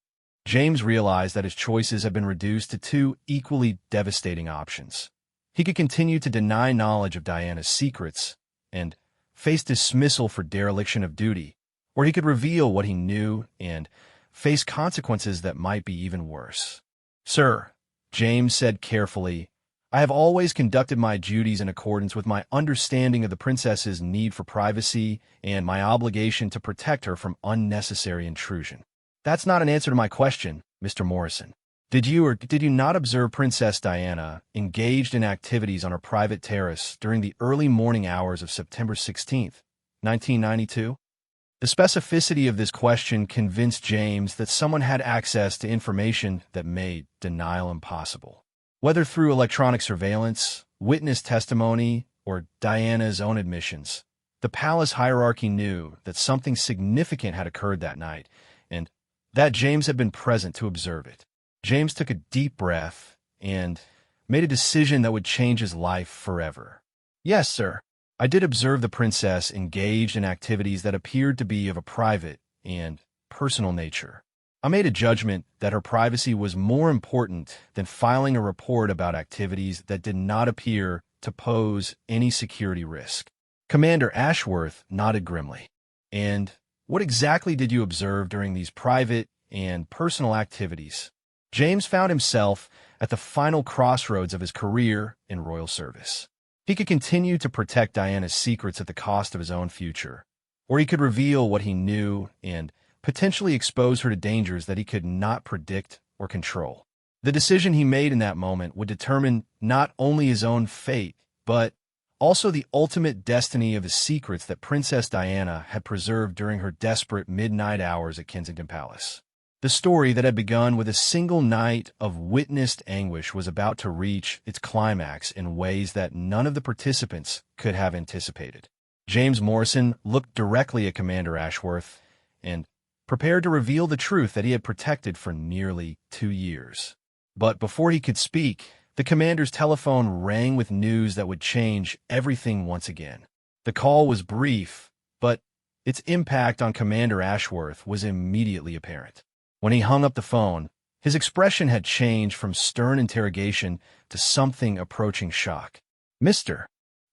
A: James realized that his choices had been reduced to two equally devastating options. He could continue to deny knowledge of Diana's secrets and face dismissal for dereliction of duty, or he could reveal what he knew and face consequences that might be even worse. "Sir," James said carefully, "I have always conducted my duties in accordance with my understanding of the princess's need for privacy and my obligation to protect her from unnecessary intrusion." "That's not an answer to my question, Mr. Morrison. Did you or did you not observe Princess Diana engaged in activities on her private terrace during the early morning hours of September 16th, 1992? The specificity of this question convinced James that someone had access to information that made denial impossible. Whether through electronic surveillance, witness testimony, or Diana's own admissions, the palace hierarchy knew that something significant had occurred that night, and that James had been present to observe it. James took a deep breath and made a decision that would change his life forever. "Yes, sir. I did observe the princess engaged in activities that appeared to be of a private and personal nature. I made a judgment that her privacy was more important than filing a report about activities that did not appear to pose any security risk." Commander Ashworth nodded grimly. "And what exactly did you observe during these private and personal activities?" James found himself at the final crossroads of his career in royal service. He could continue to protect Diana's secrets at the cost of his own future, or he could reveal what he knew and potentially expose her to dangers that he could not predict or control. The decision he made in that moment would determine not only his own fate, but also the ultimate destiny of the secrets that Princess Diana had preserved during her desperate midnight hours at Kensington Palace. The story that had begun with a single night of witnessed anguish was about to reach its climax in ways that none of the participants could have anticipated. James Morrison looked directly at Commander Ashworth and prepared to reveal the truth that he had protected for nearly 2 years. But before he could speak, the commander's telephone rang with news that would change everything once again. The call was brief, but its impact on Commander Ashworth was immediately apparent. When he hung up the phone, his expression had changed from stern interrogation to something approaching shock. "Mr.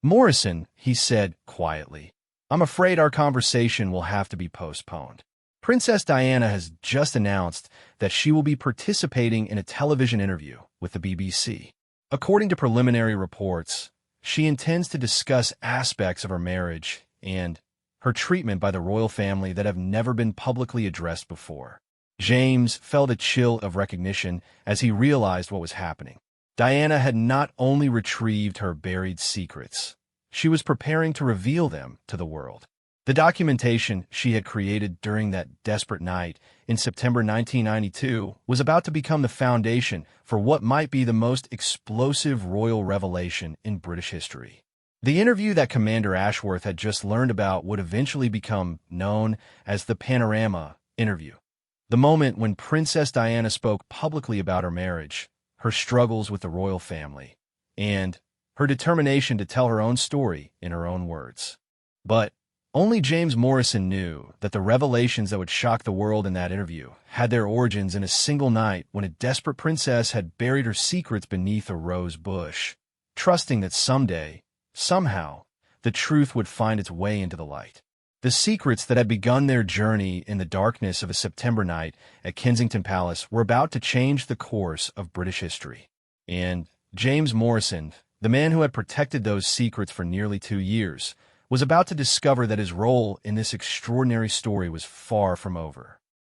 A: Morrison," he said quietly, "I'm afraid our conversation will have to be postponed. Princess Diana has just announced that she will be participating in a television interview with the BBC. According to preliminary reports, she intends to discuss aspects of her marriage and her treatment by the royal family that have never been publicly addressed before." James felt a chill of recognition as he realized what was happening. Diana had not only retrieved her buried secrets, she was preparing to reveal them to the world. The documentation she had created during that desperate night in September 1992 was about to become the foundation for what might be the most explosive royal revelation in British history. The interview that Commander Ashworth had just learned about would eventually become known as the Panorama interview. The moment when Princess Diana spoke publicly about her marriage, her struggles with the royal family, and her determination to tell her own story in her own words. But only James Morrison knew that the revelations that would shock the world in that interview had their origins in a single night when a desperate princess had buried her secrets beneath a rose bush, trusting that someday, somehow, the truth would find its way into the light. The secrets that had begun their journey in the darkness of a September night at Kensington Palace were about to change the course of British history. And James Morrison, the man who had protected those secrets for nearly 2 years, was about to discover that his role in this extraordinary story was far from over.